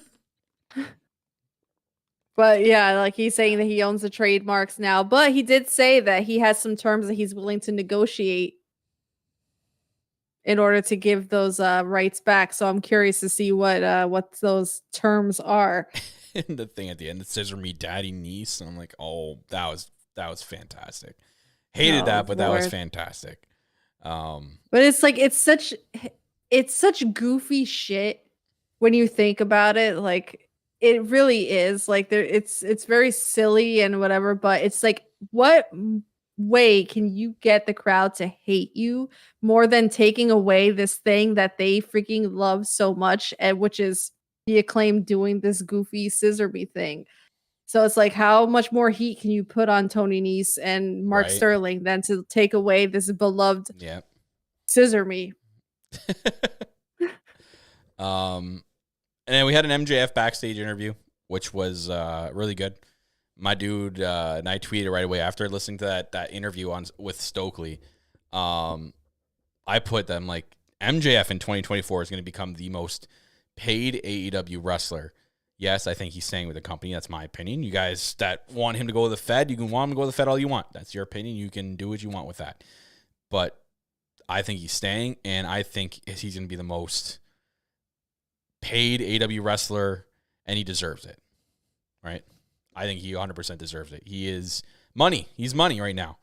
But yeah, like he's saying that he owns the trademarks now. But he did say that he has some terms that he's willing to negotiate in order to give those rights back. So I'm curious to see what those terms are.
And the thing at the end, it says me daddy niece. And I'm like, oh, that was fantastic. Hated that, but that was fantastic.
But it's like it's such goofy shit when you think about it. Like it really is like it's very silly and whatever, but it's like, what way can you get the crowd to hate you more than taking away this thing that they freaking love so much, and which is the Acclaim doing this goofy scissor me thing. So it's like, how much more heat can you put on Tony Nese and Mark Sterling than to take away this beloved scissor me?
And then we had an MJF backstage interview, which was really good. My dude and I tweeted right away after listening to that interview with Stokely. I put them like, MJF in 2024 is going to become the most paid AEW wrestler. Yes, I think he's staying with the company. That's my opinion. You guys that want him to go to the Fed, you can want him to go to the Fed all you want. That's your opinion. You can do what you want with that. But I think he's staying, and I think he's going to be the most paid AEW wrestler, and he deserves it, right? I think he 100% deserves it. He is money. He's money right now.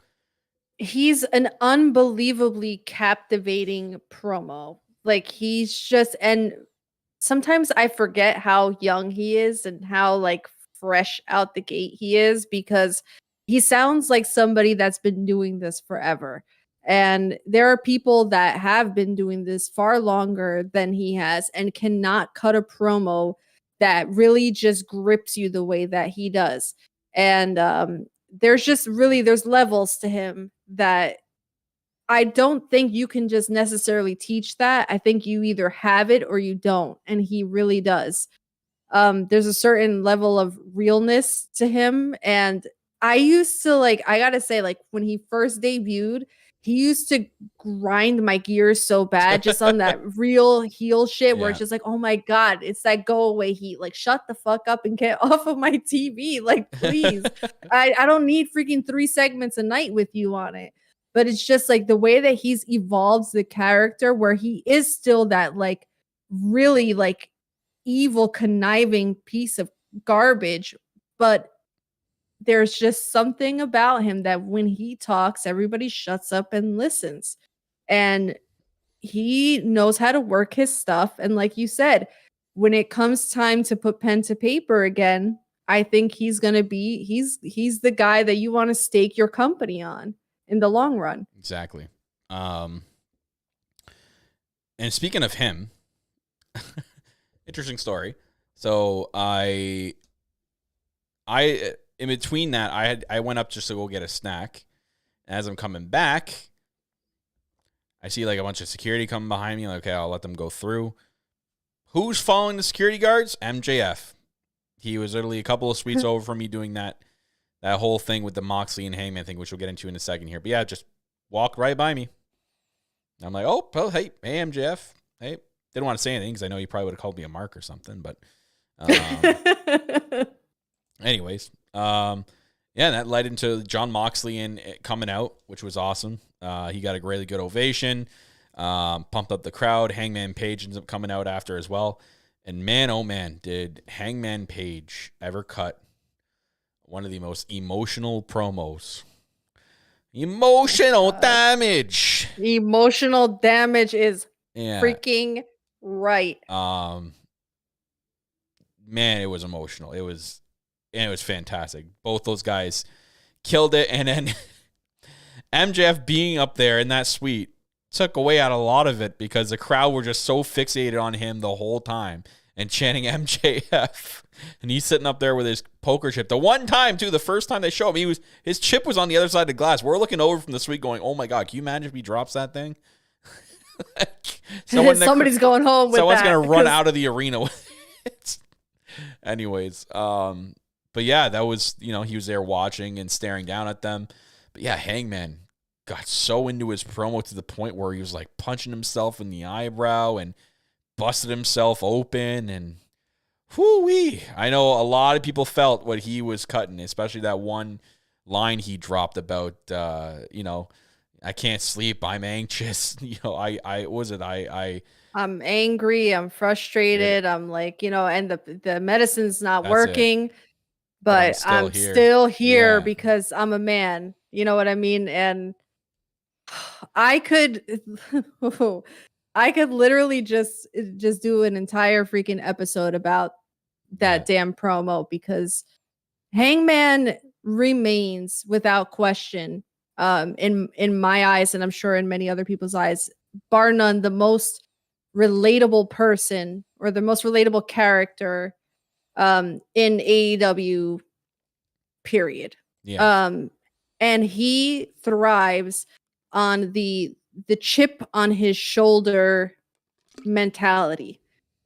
He's an unbelievably captivating promo. Like he's just, and sometimes I forget how young he is and how like fresh out the gate he is, because he sounds like somebody that's been doing this forever. And there are people that have been doing this far longer than he has and cannot cut a promo that really just grips you the way that he does. And there's levels to him that I don't think you can just necessarily teach that. I think you either have it or you don't. And he really does. There's a certain level of realness to him. And I used to I gotta say, like when he first debuted, he used to grind my gears so bad just on that real heel shit where it's just like, oh my God, it's that go away heat. Like, shut the fuck up and get off of my TV. Like, please. I don't need freaking 3 segments a night with you on it. But it's just like the way that he's evolved the character where he is still that like really like evil, conniving piece of garbage. But there's just something about him that when he talks, everybody shuts up and listens. And he knows how to work his stuff. And like you said, when it comes time to put pen to paper again, I think he's going to be, he's the guy that you want to stake your company on in the long run.
Exactly. And speaking of him, interesting story. So I in between that, I went up just to go get a snack. And as I'm coming back, I see like a bunch of security coming behind me. Like, okay, I'll let them go through. Who's following the security guards? MJF. He was literally a couple of suites over from me doing that whole thing with the Moxley and Hangman thing, which we'll get into in a second here. But yeah, just walked right by me. I'm like, oh, well, hey, MJF. Hey, didn't want to say anything because I know you probably would have called me a mark or something. But anyways, yeah, that led into John Moxley and coming out, which was awesome. He got a really good ovation, pumped up the crowd. Hangman Page ends up coming out after as well. And man, oh man, did Hangman Page ever cut one of the most emotional promos. Emotional damage.
Emotional damage is freaking right.
Man, it was emotional. It was fantastic. Both those guys killed it. And then MJF being up there in that suite took away out a lot of it because the crowd were just so fixated on him the whole time and chanting MJF. And he's sitting up there with his poker chip. The one time, too, the first time they show him, his chip was on the other side of the glass. We're looking over from the suite going, oh my God, can you imagine if he drops that thing?
Somebody's going home with
someone's
that.
Someone's going to run out of the arena with it. Anyways, but yeah, that was, he was there watching and staring down at them. But yeah, Hangman got so into his promo to the point where he was like punching himself in the eyebrow and busted himself open. And whoo-wee, I know a lot of people felt what he was cutting, especially that one line he dropped about, I can't sleep, I'm anxious.
I'm angry, I'm frustrated, I'm like, and the medicine's not working. But I'm still here because I'm a man. You know what I mean? And I could literally just do an entire freaking episode about that damn promo because Hangman remains without question, in my eyes, and I'm sure in many other people's eyes, bar none, the most relatable person or the most relatable character in AEW, period. And he thrives on the chip on his shoulder mentality.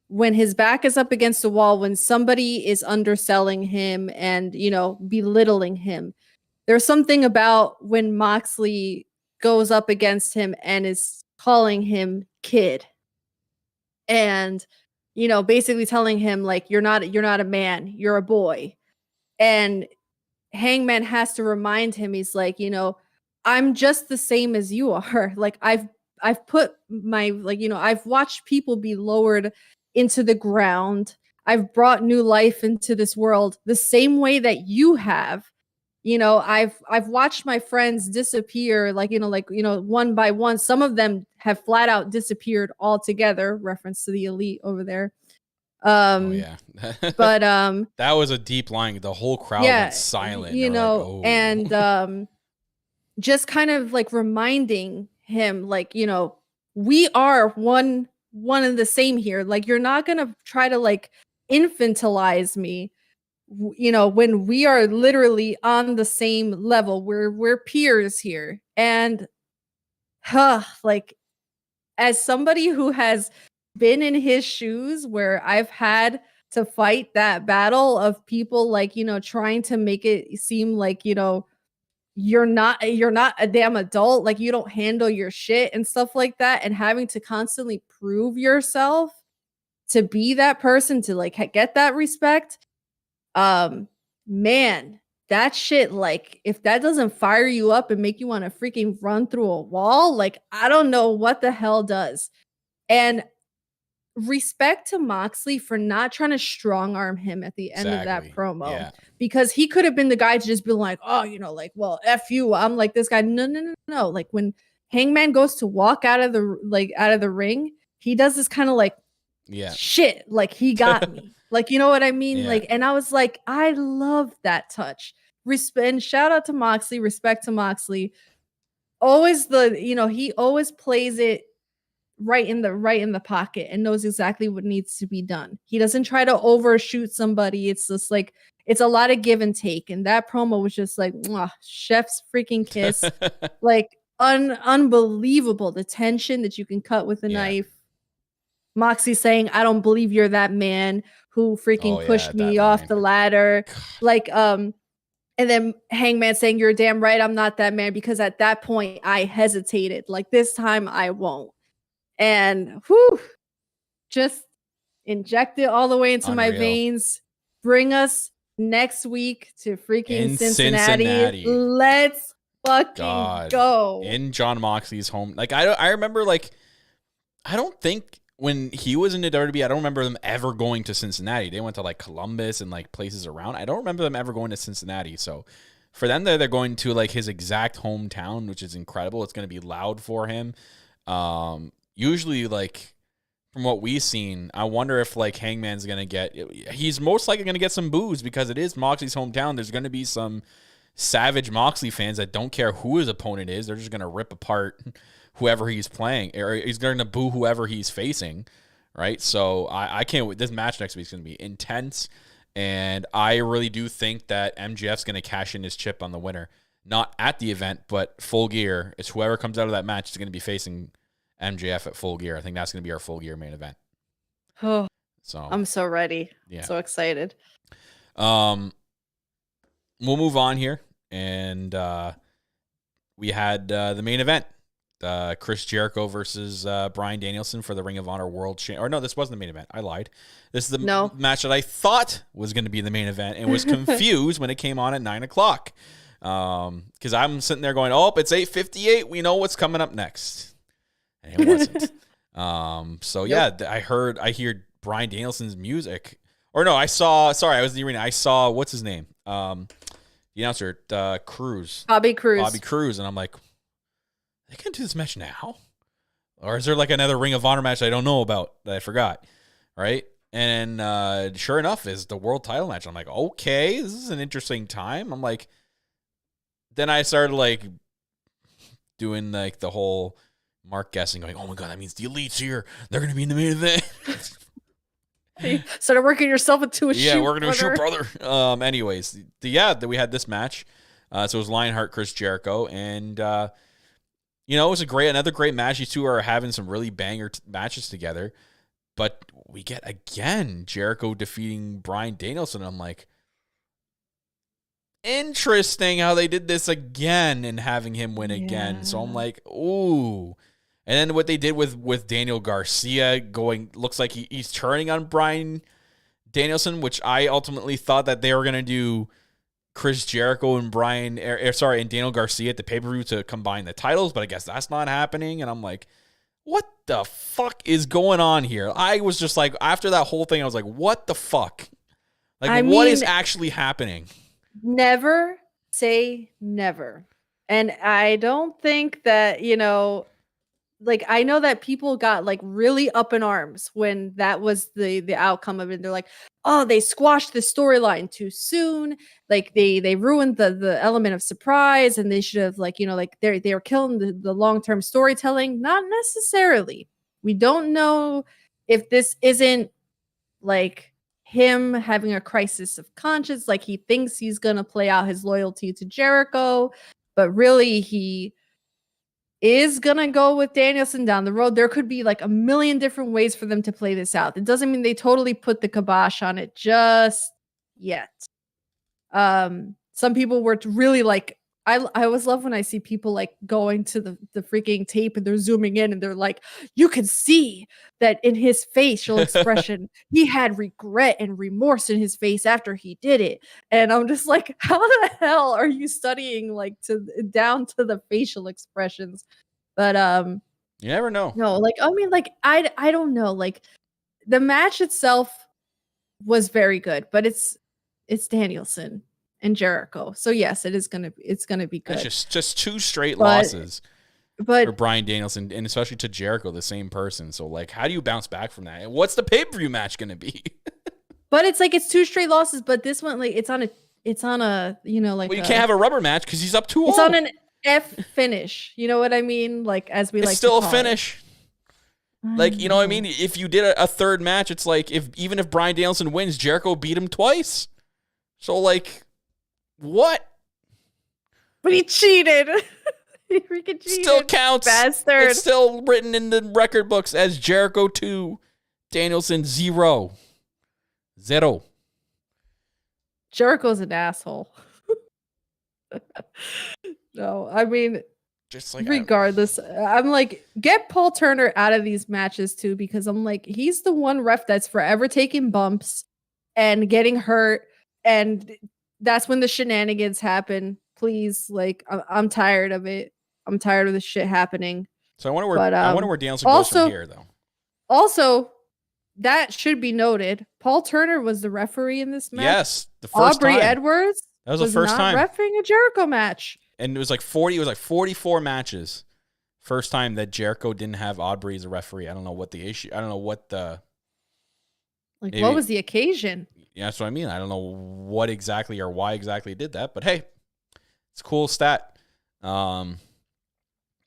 When his back is up against the wall, when somebody is underselling him and belittling him, there's something about when Moxley goes up against him and is calling him kid and basically telling him like you're not a man, you're a boy. And Hangman has to remind him, he's like, I'm just the same as you are. Like I've put my, I've watched people be lowered into the ground. I've brought new life into this world the same way that you have. I've watched my friends disappear, one by one. Some of them have flat out disappeared altogether. Reference to the Elite over there.
But that was a deep line. The whole crowd went silent.
And just kind of like reminding him, we are one and the same here. Like, you're not gonna try to like infantilize me. When we are literally on the same level, we're peers here. And as somebody who has been in his shoes where I've had to fight that battle of people trying to make it seem like you're not a damn adult, like you don't handle your shit and stuff like that, and having to constantly prove yourself to be that person to get that respect. Man, that shit, if that doesn't fire you up and make you want to freaking run through a wall, I don't know what the hell does. And respect to Moxley for not trying to strong arm him at the end of that promo, because he could have been the guy to just be like, oh, well, F you. I'm like this guy. No. Like when Hangman goes to walk out of the ring, he does this kind of shit, like he got me. Like, you know what I mean?
Yeah.
Like, and I was like, I love that touch. And shout out to Moxley, respect to Moxley. Always he always plays it right in the pocket and knows exactly what needs to be done. He doesn't try to overshoot somebody. It's just like, it's a lot of give and take. And that promo was just like, mwah, chef's freaking kiss. Like unbelievable. The tension that you can cut with a knife. Moxie saying, I don't believe you're that man who freaking pushed me off the ladder. Like, and then Hangman saying, you're damn right, I'm not that man, because at that point I hesitated. Like, this time I won't. And just inject it all the way into my veins. Bring us next week to freaking Cincinnati. Let's fucking go.
In Jon Moxley's home. Like, I remember, like, I don't think when he was in the WWE, I don't remember them ever going to Cincinnati. They went to like Columbus and like places around. I don't remember them ever going to Cincinnati. So for them, they're going to like his exact hometown, which is incredible. It's going to be loud for him. Usually, like, from what we've seen, I wonder if like Hangman's going to get, he's most likely going to get some boos because it is Moxley's hometown. There's going to be some savage Moxley fans that don't care who his opponent is. They're just going to rip apart whoever he's playing, or he's going to boo whoever he's facing, right? So I can't wait. This match next week is going to be intense, and I really do think that MJF's going to cash in his chip on the winner. Not at the event, but Full Gear. It's whoever comes out of that match is going to be facing MJF at Full Gear. I think that's going to be our Full Gear main event.
Oh,
so
I'm so ready. Yeah. So excited.
We'll move on here, and we had the main event. Chris Jericho versus Bryan Danielson for the Ring of Honor World Championship. Or no, this wasn't the main event. I lied. This is the match that I thought was going to be the main event and was confused when it came on at 9 o'clock. Because I'm sitting there going, oh, it's 8:58. We know what's coming up next. And it wasn't. So yeah, I hear Bryan Danielson's music. Or no, I was in the arena. I saw, what's his name? The announcer, Cruz.
Bobby Cruz.
And I'm like, they can do this match now? Or is there like another Ring of Honor match I don't know about that I forgot? Right? And sure enough, is the world title match. I'm like, okay, this is an interesting time. I'm like, then I started like doing like the whole Mark guessing, going, oh my God, that means the Elite's here. They're going to be in the main event.
You started working yourself into a shoot.
Yeah, working into a shoot, brother. Anyways, we had this match. So it was Lionheart, Chris Jericho, and it was another great match. These two are having some really banger matches together. But we get, again, Jericho defeating Bryan Danielson. I'm like, interesting how they did this again and having him win again. So I'm like, ooh. And then what they did with Daniel Garcia looks like he's turning on Bryan Danielson, which I ultimately thought that they were going to do Chris Jericho and and Daniel Garcia at the pay-per-view to combine the titles, but I guess that's not happening. And I'm like, what the fuck is going on here? I was just like, after that whole thing, I was like, what the fuck? Like, what is actually happening?
Never say never. And I don't think that, like, I know that people got like really up in arms when that was the outcome of it. They're like, oh, they squashed the storyline too soon. Like they ruined the element of surprise, and they should have like they were killing the long-term storytelling. Not necessarily. We don't know if this isn't like him having a crisis of conscience, like he thinks he's gonna play out his loyalty to Jericho, but really he is gonna go with Danielson down the road. There could be like a million different ways for them to play this out. It doesn't mean they totally put the kibosh on it just yet. Some people were really like, I always love when I see people like going to the freaking tape and they're zooming in and they're like, you can see that in his facial expression, he had regret and remorse in his face after he did it. And I'm just like, how the hell are you studying like down to the facial expressions? But
you never know.
No, like I mean, like I don't know. Like the match itself was very good, but it's Danielson and Jericho. So yes, it's gonna be good.
It's just two straight losses.
But
or Bryan Danielson, and especially to Jericho, the same person. So like, how do you bounce back from that? And what's the pay-per-view match going to be?
But it's like it's 2 straight losses, but this one like it's on a like
well, you can't have a rubber match because he's up 2-0.
It's on an F finish. You know what I mean? Like as we
it's
like
still
to
a
call
finish.
It.
Like, you know what I mean? If you did a third match, it's like even if Bryan Danielson wins, Jericho beat him twice. So like, what?
But he cheated. He freaking cheated.
Still counts.
Bastard.
It's still written in the record books as Jericho 2, Danielson 0.
Jericho's an asshole. No, I mean,
just like
regardless, I'm like, get Paul Turner out of these matches too, because I'm like, he's the one ref that's forever taking bumps and getting hurt, and that's when the shenanigans happen. Please, like, I'm tired of it. I'm tired of this shit happening.
So I wonder where Danielson goes from here, though.
Also, that should be noted. Paul Turner was the referee in this match.
Yes, the first
Aubrey
time.
Edwards
that was the first
not
time
reffing a Jericho match.
And it was like 44 matches. First time that Jericho didn't have Aubrey as a referee. I don't know what the issue. I don't know what the
maybe, what was the occasion?
Yeah, that's what I mean. I don't know what exactly or why exactly did that, but hey, it's a cool stat. I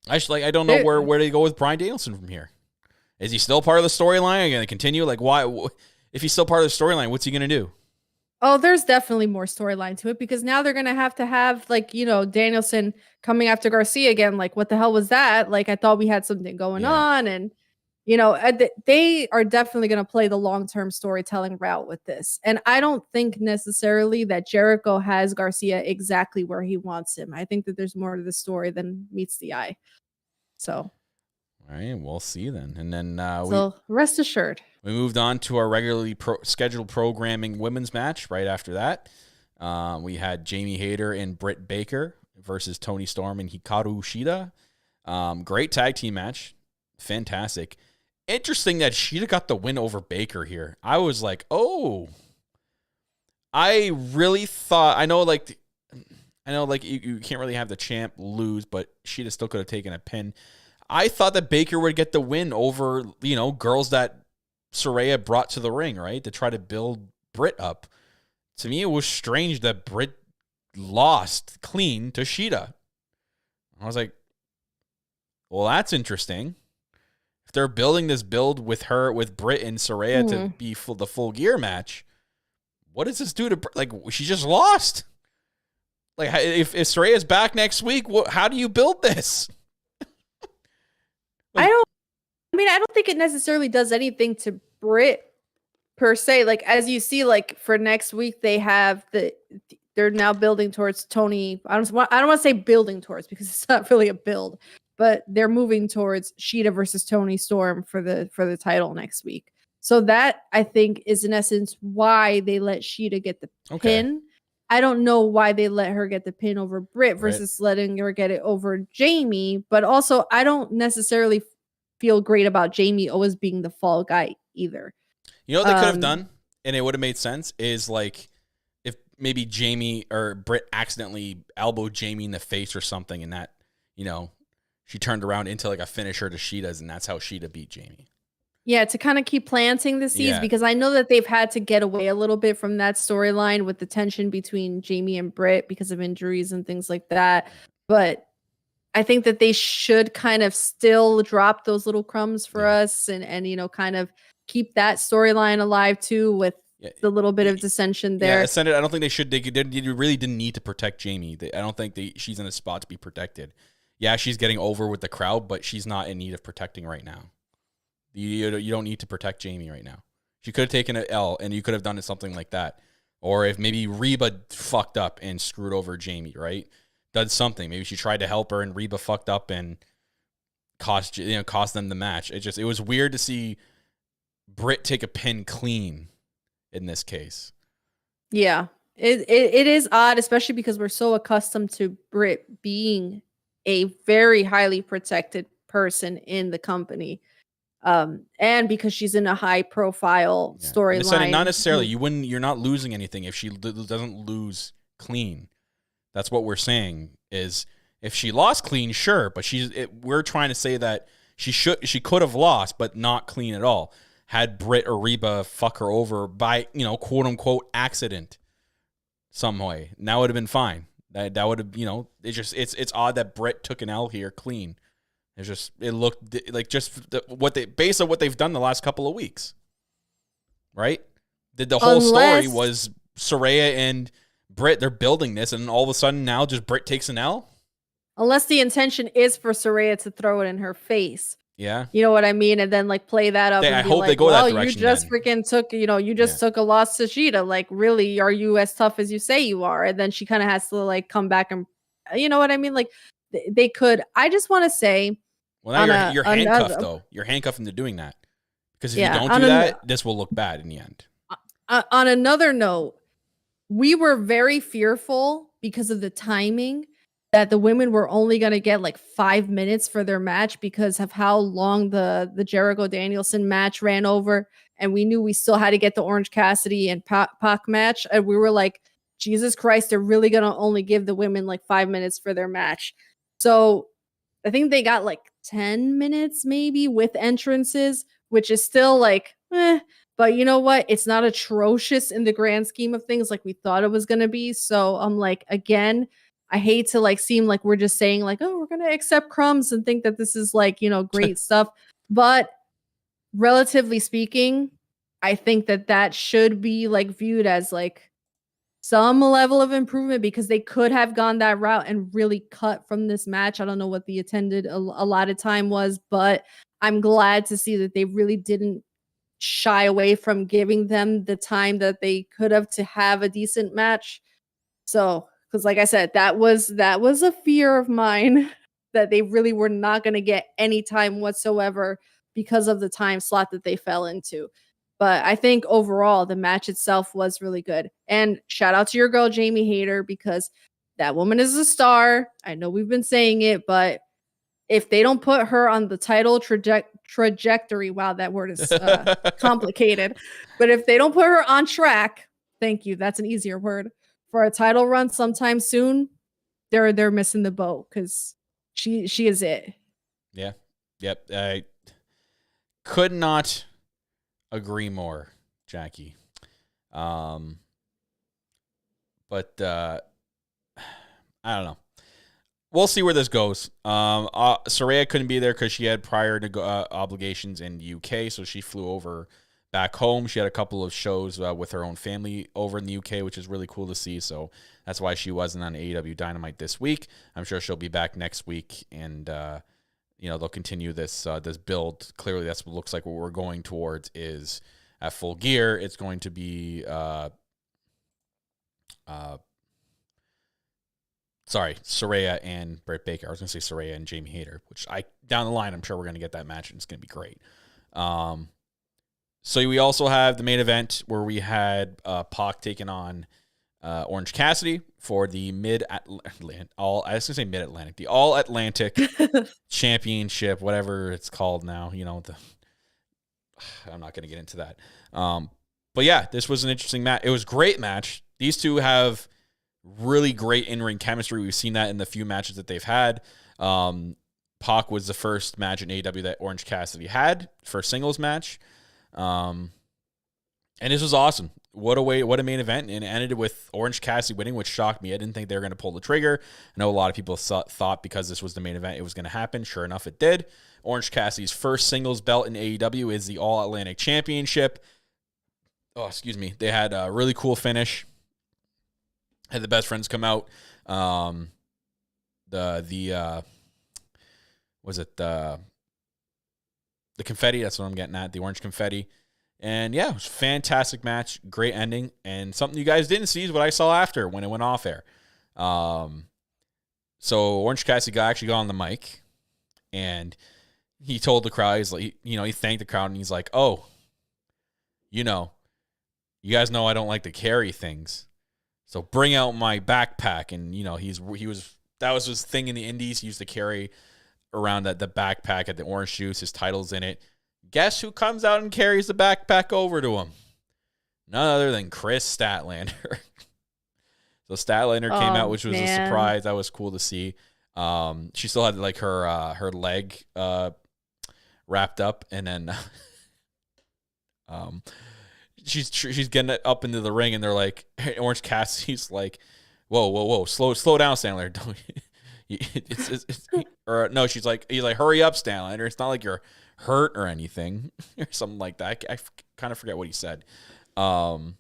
don't know where they go with Bryan Danielson from here. Is he still part of the storyline? Are you going to continue? Like, why? If he's still part of the storyline, what's he going to do?
Oh, there's definitely more storyline to it because now they're going to have like, Danielson coming after Garcia again. Like, what the hell was that? Like, I thought we had something going on. And, they are definitely going to play the long-term storytelling route with this. And I don't think necessarily that Jericho has Garcia exactly where he wants him. I think that there's more to the story than meets the eye. So.
All right, we'll see then. And then
rest assured.
We moved on to our regularly scheduled programming women's match right after that. We had Jamie Hayter and Britt Baker versus Toni Storm and Hikaru Shida. Great tag team match. Fantastic. Interesting that Shida got the win over Baker here. I was like, oh. I really thought, I know you can't really have the champ lose, but Shida still could have taken a pin. I thought that Baker would get the win over, girls that Saraya brought to the ring, right? To try to build Britt up. To me, it was strange that Britt lost clean to Shida. I was like, well, that's interesting. If they're building this build with Britt and Saraya to be the full gear match, what does this do to Britt? Like, she just lost. Like, if Saraya's back next week, how do you build this?
I don't think it necessarily does anything to Britt per se. Like, as you see, like for next week, they're now building towards Tony. I don't want to say building towards because it's not really a build, but they're moving towards Shida versus Toni Storm for the title next week. So that I think is in essence why they let Shida get the pin. I don't know why they let her get the pin over Britt versus letting her get it over Jamie. But also, I don't necessarily feel great about Jamie always being the fall guy either.
You know what they could have done, and it would have made sense, is like if maybe Jamie or Britt accidentally elbowed Jamie in the face or something, and that, she turned around into like a finisher to Shida's, and that's how Shida beat Jamie.
Yeah, to kind of keep planting the seeds, because I know that they've had to get away a little bit from that storyline with the tension between Jamie and Britt because of injuries and things like that. But I think that they should kind of still drop those little crumbs for us and kind of keep that storyline alive too with the little bit of dissension there.
Yeah, I don't think they should. They really didn't need to protect Jamie. I don't think she's in a spot to be protected. Yeah, she's getting over with the crowd, but she's not in need of protecting right now. You don't need to protect Jamie right now. She could have taken an L, and you could have done something like that. Or if maybe Reba fucked up and screwed over Jamie, right? Did something. Maybe she tried to help her, and Reba fucked up and cost them the match. It was weird to see Britt take a pin clean in this case.
Yeah, it is odd, especially because we're so accustomed to Britt being a very highly protected person in the company. And because she's in a high profile storyline.
Not necessarily. You're not losing anything if she doesn't lose clean. That's what we're saying is If she lost clean, sure, but we're trying to say that she could have lost, but not clean at all. Had Britt or Reba fuck her over by, quote unquote accident some way, and that would have been fine. That would have, it's odd that Britt took an L here clean. It looked like based on what they've done the last couple of weeks, right? The whole story was Saraya and Britt, they're building this, and all of a sudden now just Britt takes an L?
Unless the intention is for Saraya to throw it in her face.
Yeah.
You know what I mean? And then play that up.
I hope they go that direction.
You just freaking took a loss to Shida. Really, are you as tough as you say you are? And then she kind of has to come back and, you know what I mean? They could. I just want to say.
Well, now you're handcuffed though. You're handcuffed into doing that. Because if you don't do that, this will look bad in the end.
On another note, we were very fearful because of the timing that the women were only going to get 5 minutes for their match because of how long the Jericho Danielson match ran over. And we knew we still had to get the Orange Cassidy and Pac match. And we were like, Jesus Christ, they're really going to only give the women 5 minutes for their match. So I think they got 10 minutes maybe with entrances, which is still but you know what? It's not atrocious in the grand scheme of things like we thought it was going to be. So I'm again, I hate to seem like we're just saying oh, we're going to accept crumbs and think that this is great stuff. But relatively speaking, I think that should be viewed as some level of improvement because they could have gone that route and really cut from this match. I don't know what the allotted time was, but I'm glad to see that they really didn't shy away from giving them the time that they could have to have a decent match. So, because like I said, that was a fear of mine that they really were not going to get any time whatsoever because of the time slot that they fell into. But I think overall, the match itself was really good. And shout out to your girl, Jamie Hayter, because that woman is a star. I know we've been saying it, but if they don't put her on the title trajectory, wow, that word is complicated. But if they don't put her on track, thank you, that's an easier word, for a title run sometime soon, they're missing the boat because she is it.
Yeah. Yep. I could not agree more, Jackie. But I don't know. We'll see where this goes. Saraya couldn't be there because she had prior obligations in the UK, so she flew over back home. She had a couple of shows with her own family over in the UK, which is really cool to see. So that's why she wasn't on AEW Dynamite this week. I'm sure she'll be back next week, and they'll continue this build. Clearly, that's what looks like what we're going towards is at Full Gear. It's going to be Saraya and Britt Baker. I was going to say Saraya and Jamie Hayter, which down the line, I'm sure we're going to get that match, and it's going to be great. So we also have the main event where we had Pac taking on Orange Cassidy for the the All Atlantic Championship, whatever it's called now. I'm not going to get into that. But yeah, this was an interesting match. It was a great match. These two have really great in-ring chemistry. We've seen that in the few matches that they've had. Pac was the first match in AEW that Orange Cassidy had for a singles match. And this was awesome. What a main event. And it ended with Orange Cassidy winning, which shocked me. I didn't think they were going to pull the trigger. I know a lot of people thought because this was the main event, it was going to happen. Sure enough, it did. Orange Cassidy's first singles belt in AEW is the All Atlantic Championship. Oh, excuse me. They had a really cool finish. Had the best friends come out. The confetti, that's what I'm getting at, the orange confetti. And yeah, it was a fantastic match, great ending, and something you guys didn't see is what I saw after when it went off air. So Orange Cassidy actually got on the mic, and he told the crowd, he's like, he thanked the crowd, and he's like, "Oh, you guys know I don't like to carry things, so bring out my backpack." And that was his thing in the Indies. He used to carry around the backpack at the orange juice. His title's in it. Guess who comes out and carries the backpack over to him? None other than Chris Statlander. So Statlander came out, which was a surprise. That was cool to see. She still had like her leg wrapped up, and then she's getting up into the ring, and they're like, Orange Cassidy's like, whoa, slow down, Stanley. Don't or no, he's like, hurry up, Stanley. Or it's not like you're hurt or anything, or something like that. I kind of forget what he said. But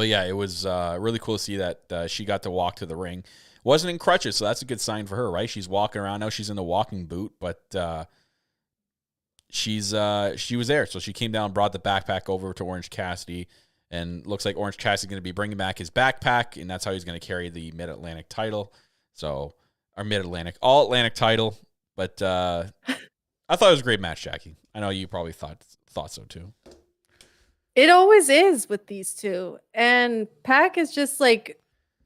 yeah, it was really cool to see that she got to walk to the ring. Wasn't in crutches, so that's a good sign for her, right? She's walking around now. She's in the walking boot, but she was there, so she came down, brought the backpack over to Orange Cassidy, and looks like Orange Cassidy's going to be bringing back his backpack, and that's how he's going to carry the Mid-Atlantic title. So, our Mid-Atlantic, All-Atlantic title. But I thought it was a great match, Jackie. I know you probably thought so too.
It always is with these two. And Pac is just like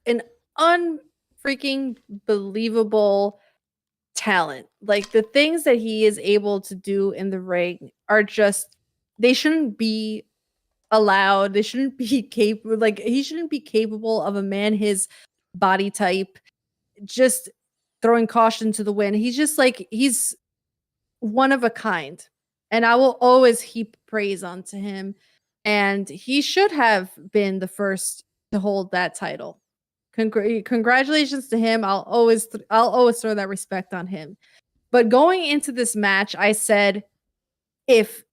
an unfreaking believable talent. Like the things that he is able to do in the ring are just, they shouldn't be allowed. They shouldn't be capable. Like he shouldn't be capable of a man his body type just throwing caution to the wind. He's just like, he's one of a kind. And I will always heap praise onto him. And he should have been the first to hold that title. Congratulations to him. I'll always throw that respect on him. But going into this match, I said, if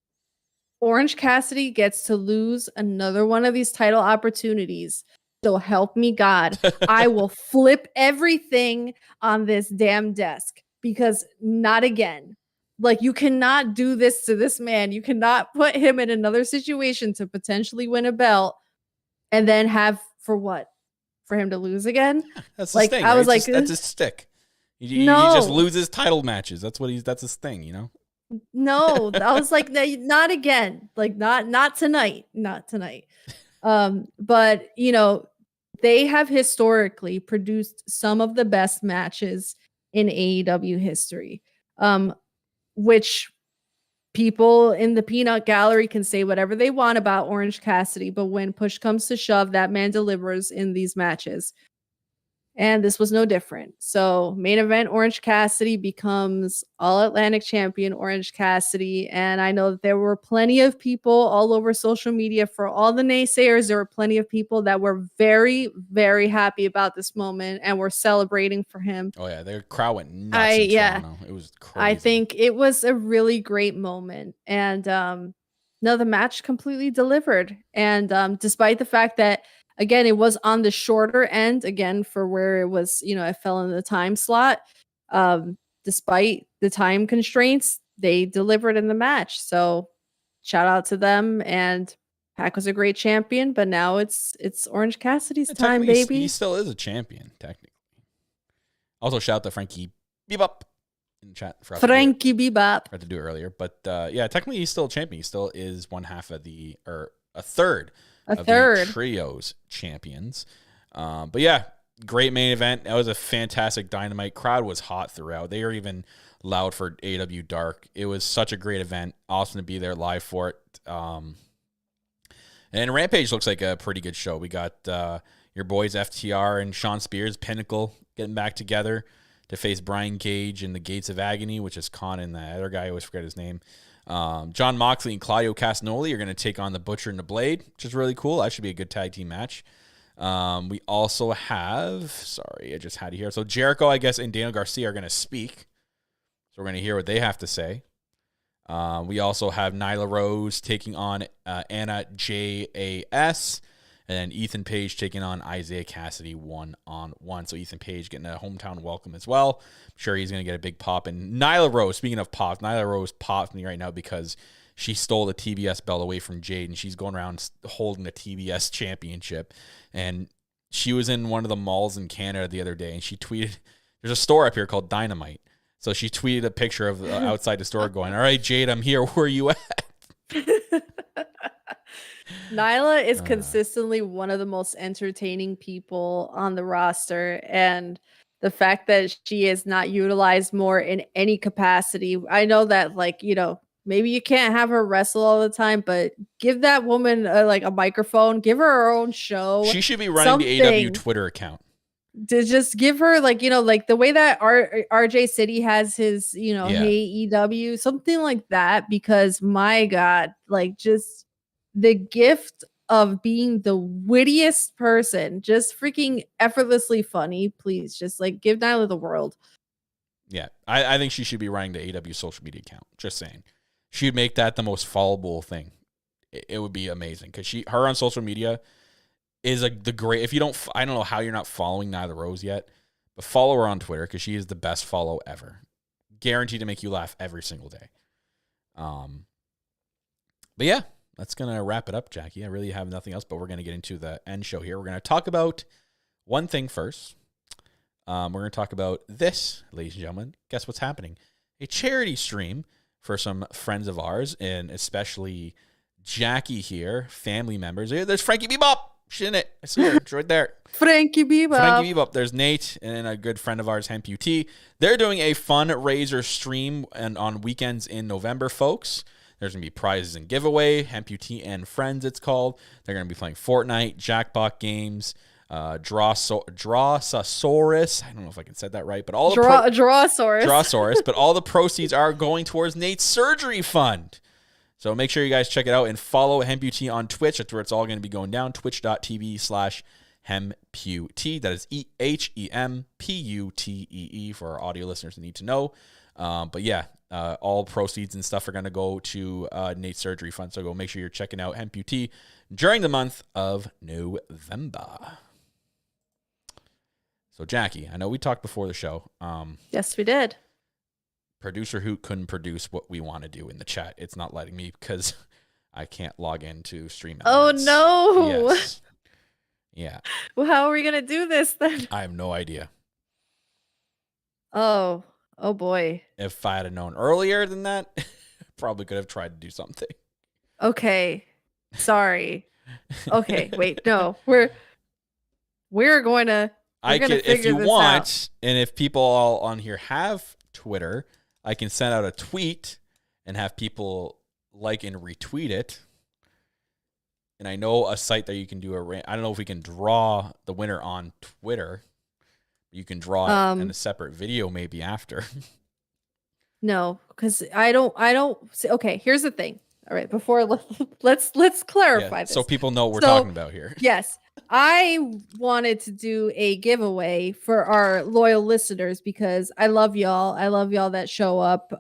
Orange Cassidy gets to lose another one of these title opportunities, so help me God, I will flip everything on this damn desk, because not again. Like, you cannot do this to this man. You cannot put him in another situation to potentially win a belt and then have, for what? For him to lose again?
That's
like,
his thing,
I was like,
that's his stick. He
no.
just loses title matches. That's his thing, you know?
No, I was like, not again. Like, not tonight. Not tonight. But you know, they have historically produced some of the best matches in AEW history. Which people in the peanut gallery can say whatever they want about Orange Cassidy, but when push comes to shove, that man delivers in these matches. And this was no different. So main event, Orange Cassidy becomes All-Atlantic champion, Orange Cassidy. And I know that there were plenty of people all over social media, for all the naysayers, there were plenty of people that were very, very happy about this moment and were celebrating for him.
Oh yeah, their crowd went nuts in Toronto. It was crazy.
I think it was a really great moment. And no, the match completely delivered. And despite the fact that, again, it was on the shorter end, again, for where it was, you know, it fell in the time slot. Despite the time constraints, they delivered in the match. So shout out to them. And Pac was a great champion, but now it's Orange Cassidy's time, baby.
He still is a champion, technically. Also, shout out to Frankie Bebop in the chat.
Frankie Bebop.
Forgot to do it earlier. But yeah, technically he's still a champion. He still is one half of a third of the trios champions. But yeah, great main event. That was a fantastic Dynamite. Crowd was hot throughout. They were even loud for AEW Dark. It was such a great event. Awesome to be there live for it. And Rampage looks like a pretty good show. We got your boys FTR and Sean Spears, Pinnacle, getting back together to face Brian Cage in the Gates of Agony, which is Khan and the other guy, I always forget his name. John Moxley and Claudio Castagnoli are going to take on the Butcher and the Blade, which is really cool. That should be a good tag team match. We also have, sorry, I just had it here. So Jericho, I guess, and Daniel Garcia are going to speak. So we're going to hear what they have to say. We also have Nyla Rose taking on Anna Jas, and then Ethan Page taking on Isaiah Cassidy 1-on-1. So Ethan Page getting a hometown welcome as well. I'm sure he's going to get a big pop. And Nyla Rose, speaking of pop, Nyla Rose popped me right now because she stole the TBS belt away from Jade, and she's going around holding the TBS championship. And she was in one of the malls in Canada the other day, and she tweeted, there's a store up here called Dynamite. So she tweeted a picture of outside the store going, all right, Jade, I'm here. Where are you at?
Nyla is consistently one of the most entertaining people on the roster. And the fact that she is not utilized more in any capacity. I know that, like, you know, maybe you can't have her wrestle all the time, but give that woman like a microphone, give her own show.
She should be running the AEW Twitter account.
to just give her like, like the way that RJ City has his, AEW, something like that, because my God, like just the gift of being the wittiest person, just freaking effortlessly funny. Please just like give Nyla the world.
Yeah. I think she should be running the AEW social media account. Just saying. She'd make that the most followable thing. It would be amazing because her on social media is like the great. If you don't, I don't know how you're not following Nyla Rose yet, but follow her on Twitter because she is the best follow ever. Guaranteed to make you laugh every single day. But yeah, that's gonna wrap it up, Jackie. I really have nothing else, but we're gonna get into the end show here. We're gonna talk about one thing first. We're gonna talk about this, ladies and gentlemen. Guess what's happening? A charity stream for some friends of ours, and especially Jackie here, family members. There's Frankie Bebop. She's in it. I see her. It's right there.
Frankie Bebop.
There's Nate and a good friend of ours, Hemput. They're doing a fundraiser stream and on weekends in November, folks. There's going to be prizes and giveaway. Hemput and Friends, it's called. They're going to be playing Fortnite, jackpot games, Drawsaurus. I don't know if I can say that right, but all the Drawsaurus. But all the proceeds are going towards Nate's surgery fund. So make sure you guys check it out and follow Hemput on Twitch. That's where it's all going to be going down. Twitch.tv/Hemput. That is HEMPUTEE for our audio listeners who need to know. But yeah, all proceeds and stuff are going to go to Nate's surgery fund. So go make sure you're checking out Hemput during the month of November. So Jackie, I know we talked before the show.
Yes, we did.
Producer Hoot couldn't produce what we want to do in the chat. It's not letting me because I can't log into Stream Elements.
Oh, no.
Yes. Yeah.
Well, how are we going to do this then?
I have no idea.
Oh boy.
If I had known earlier than that, probably could have tried to do something.
Okay. Sorry. Okay. Wait, no. We're going to
if you want, and if people all on here have Twitter, I can send out a tweet and have people like and retweet it. And I know a site that you can do I don't know if we can draw the winner on Twitter. You can draw it in a separate video maybe after.
No, because I don't okay, here's the thing. All right, before let's clarify this.
So people know what we're talking about here.
Yes. I wanted to do a giveaway for our loyal listeners because I love y'all. I love y'all that show up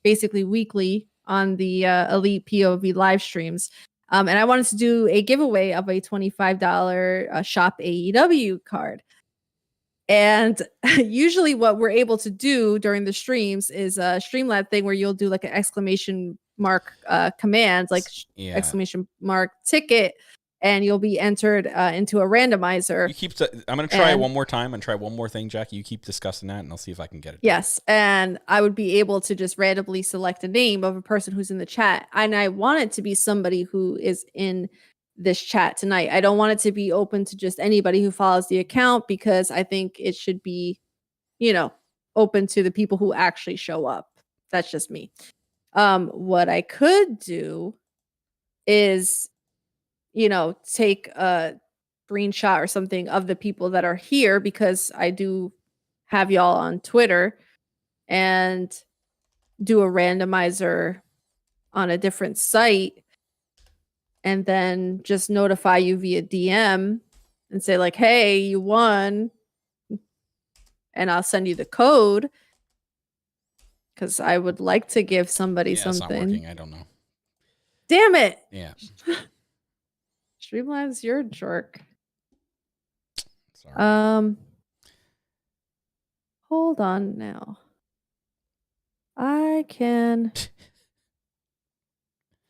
basically weekly on the Elite POV live streams. And I wanted to do a giveaway of a $25 Shop AEW card. And usually what we're able to do during the streams is a Streamlab thing where you'll do like an exclamation mark command, like exclamation mark ticket, and you'll be entered into a randomizer.
I'm going to try it one more time and try one more thing, Jackie. You keep discussing that, and I'll see if I can get it.
Yes, and I would be able to just randomly select a name of a person who's in the chat, and I want it to be somebody who is in this chat tonight. I don't want it to be open to just anybody who follows the account because I think it should be, open to the people who actually show up. That's just me. What I could do is, take a screenshot or something of the people that are here because I do have y'all on Twitter and do a randomizer on a different site and then just notify you via DM and say like, hey, you won. And I'll send you the code because I would like to give somebody something.
It's not working. I don't know.
Damn it.
Yeah.
Streamlabs, you're a jerk.
Sorry.
Hold on now. I can.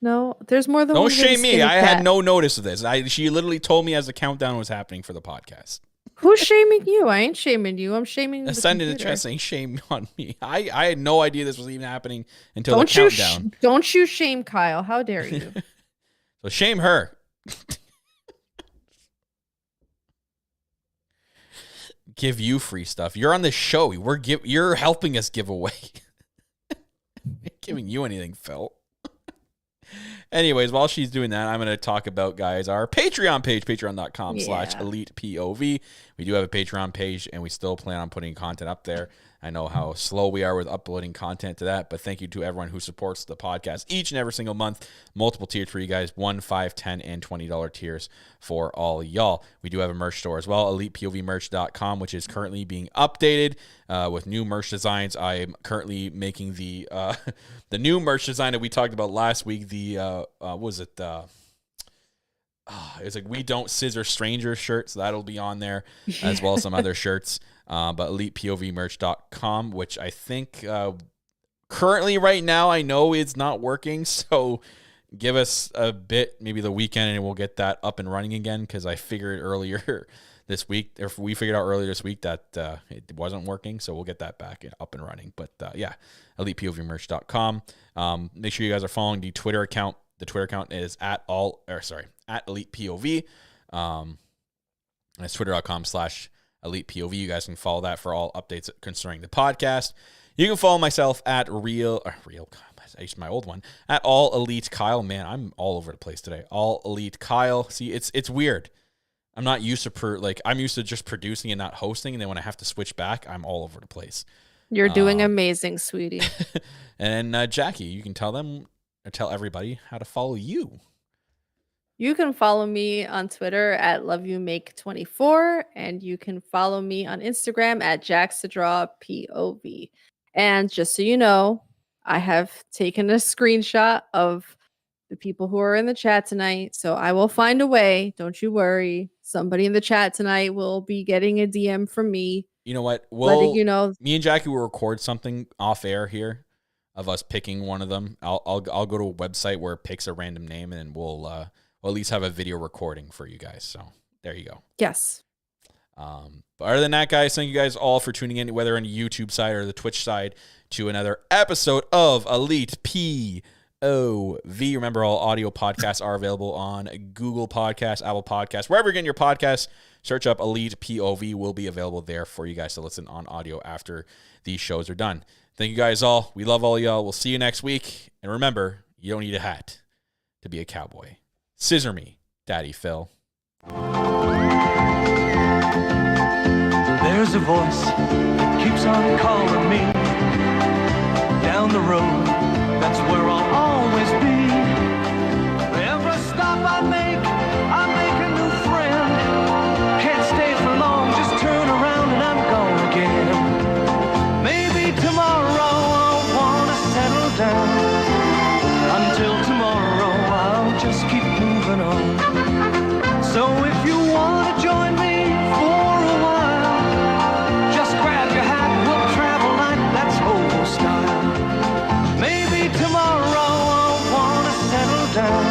No, there's more than one.
Don't shame me. I had no notice of this. She literally told me as the countdown was happening for the podcast.
Who's shaming you? I ain't shaming you. I'm shaming the
Send in the chat saying shame on me. I had no idea this was even happening until the countdown.
Don't you shame Kyle. How dare you?
So shame her. Give you free stuff. You're on the show. You're helping us give away. Giving you anything, Phil. Anyways, while she's doing that, I'm going to talk about, guys, our Patreon page, patreon.com/ElitePOV. We do have a Patreon page, and we still plan on putting content up there. I know how slow we are with uploading content to that, but thank you to everyone who supports the podcast each and every single month. Multiple tiers for you guys, $1, $5, $10, and $20 tiers for all y'all. We do have a merch store as well, ElitePOVmerch.com, which is currently being updated with new merch designs. I am currently making the the new merch design that we talked about last week. The what was it? It's like "We Don't Scissor Strangers" shirt, so that'll be on there as well as some other shirts. But ElitePOVmerch.com, which I think currently right now I know it's not working. So give us a bit, maybe the weekend, and we'll get that up and running again. Because I figured earlier this week, or we figured out earlier this week that it wasn't working. So we'll get that back up and running. But yeah, ElitePOVmerch.com. Make sure you guys are following the Twitter account. The Twitter account is at ElitePOV. And it's twitter.com/ElitePOV. You guys can follow that for all updates concerning the podcast. You can follow myself at I used my old one, at All Elite Kyle. Man, I'm all over the place today. All Elite Kyle. See, it's weird. I'm not used to I'm used to just producing and not hosting, and then when I have to switch back, I'm all over the place.
You're doing amazing, sweetie.
And Jackie, you can tell everybody how to follow you.
You can follow me on Twitter at LoveYouMake24, and you can follow me on Instagram at JacksToDrawPOV. And just so you know, I have taken a screenshot of the people who are in the chat tonight, so I will find a way. Don't you worry. Somebody in the chat tonight will be getting a DM from me.
You know what? Me and Jackie will record something off air here of us picking one of them. I'll go to a website where it picks a random name, and we'll at least have a video recording for you guys. So there you go.
Yes.
But other than that, guys, thank you guys all for tuning in, whether on the YouTube side or the Twitch side, to another episode of Elite POV. Remember, all audio podcasts are available on Google Podcasts, Apple Podcasts, wherever you're getting your podcasts. Search up Elite POV. Will be available there for you guys to listen on audio after these shows are done. Thank you guys all. We love all y'all. We'll see you next week. And remember, you don't need a hat to be a cowboy. Scissor me, Daddy Phil.
There's a voice that keeps on calling me down the road. That's where I'll always be. Every stop I make a new friend. Can't stay for long, just turn around and I'm gone again. Maybe tomorrow I'll wanna settle down. Until tomorrow I'll just keep moving on. So if you wanna join me for a while, just grab your hat, we'll travel like that's old style. Maybe tomorrow I'll wanna settle down.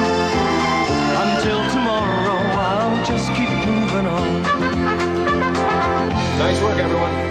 Until tomorrow I'll just keep moving on.
Nice work, everyone.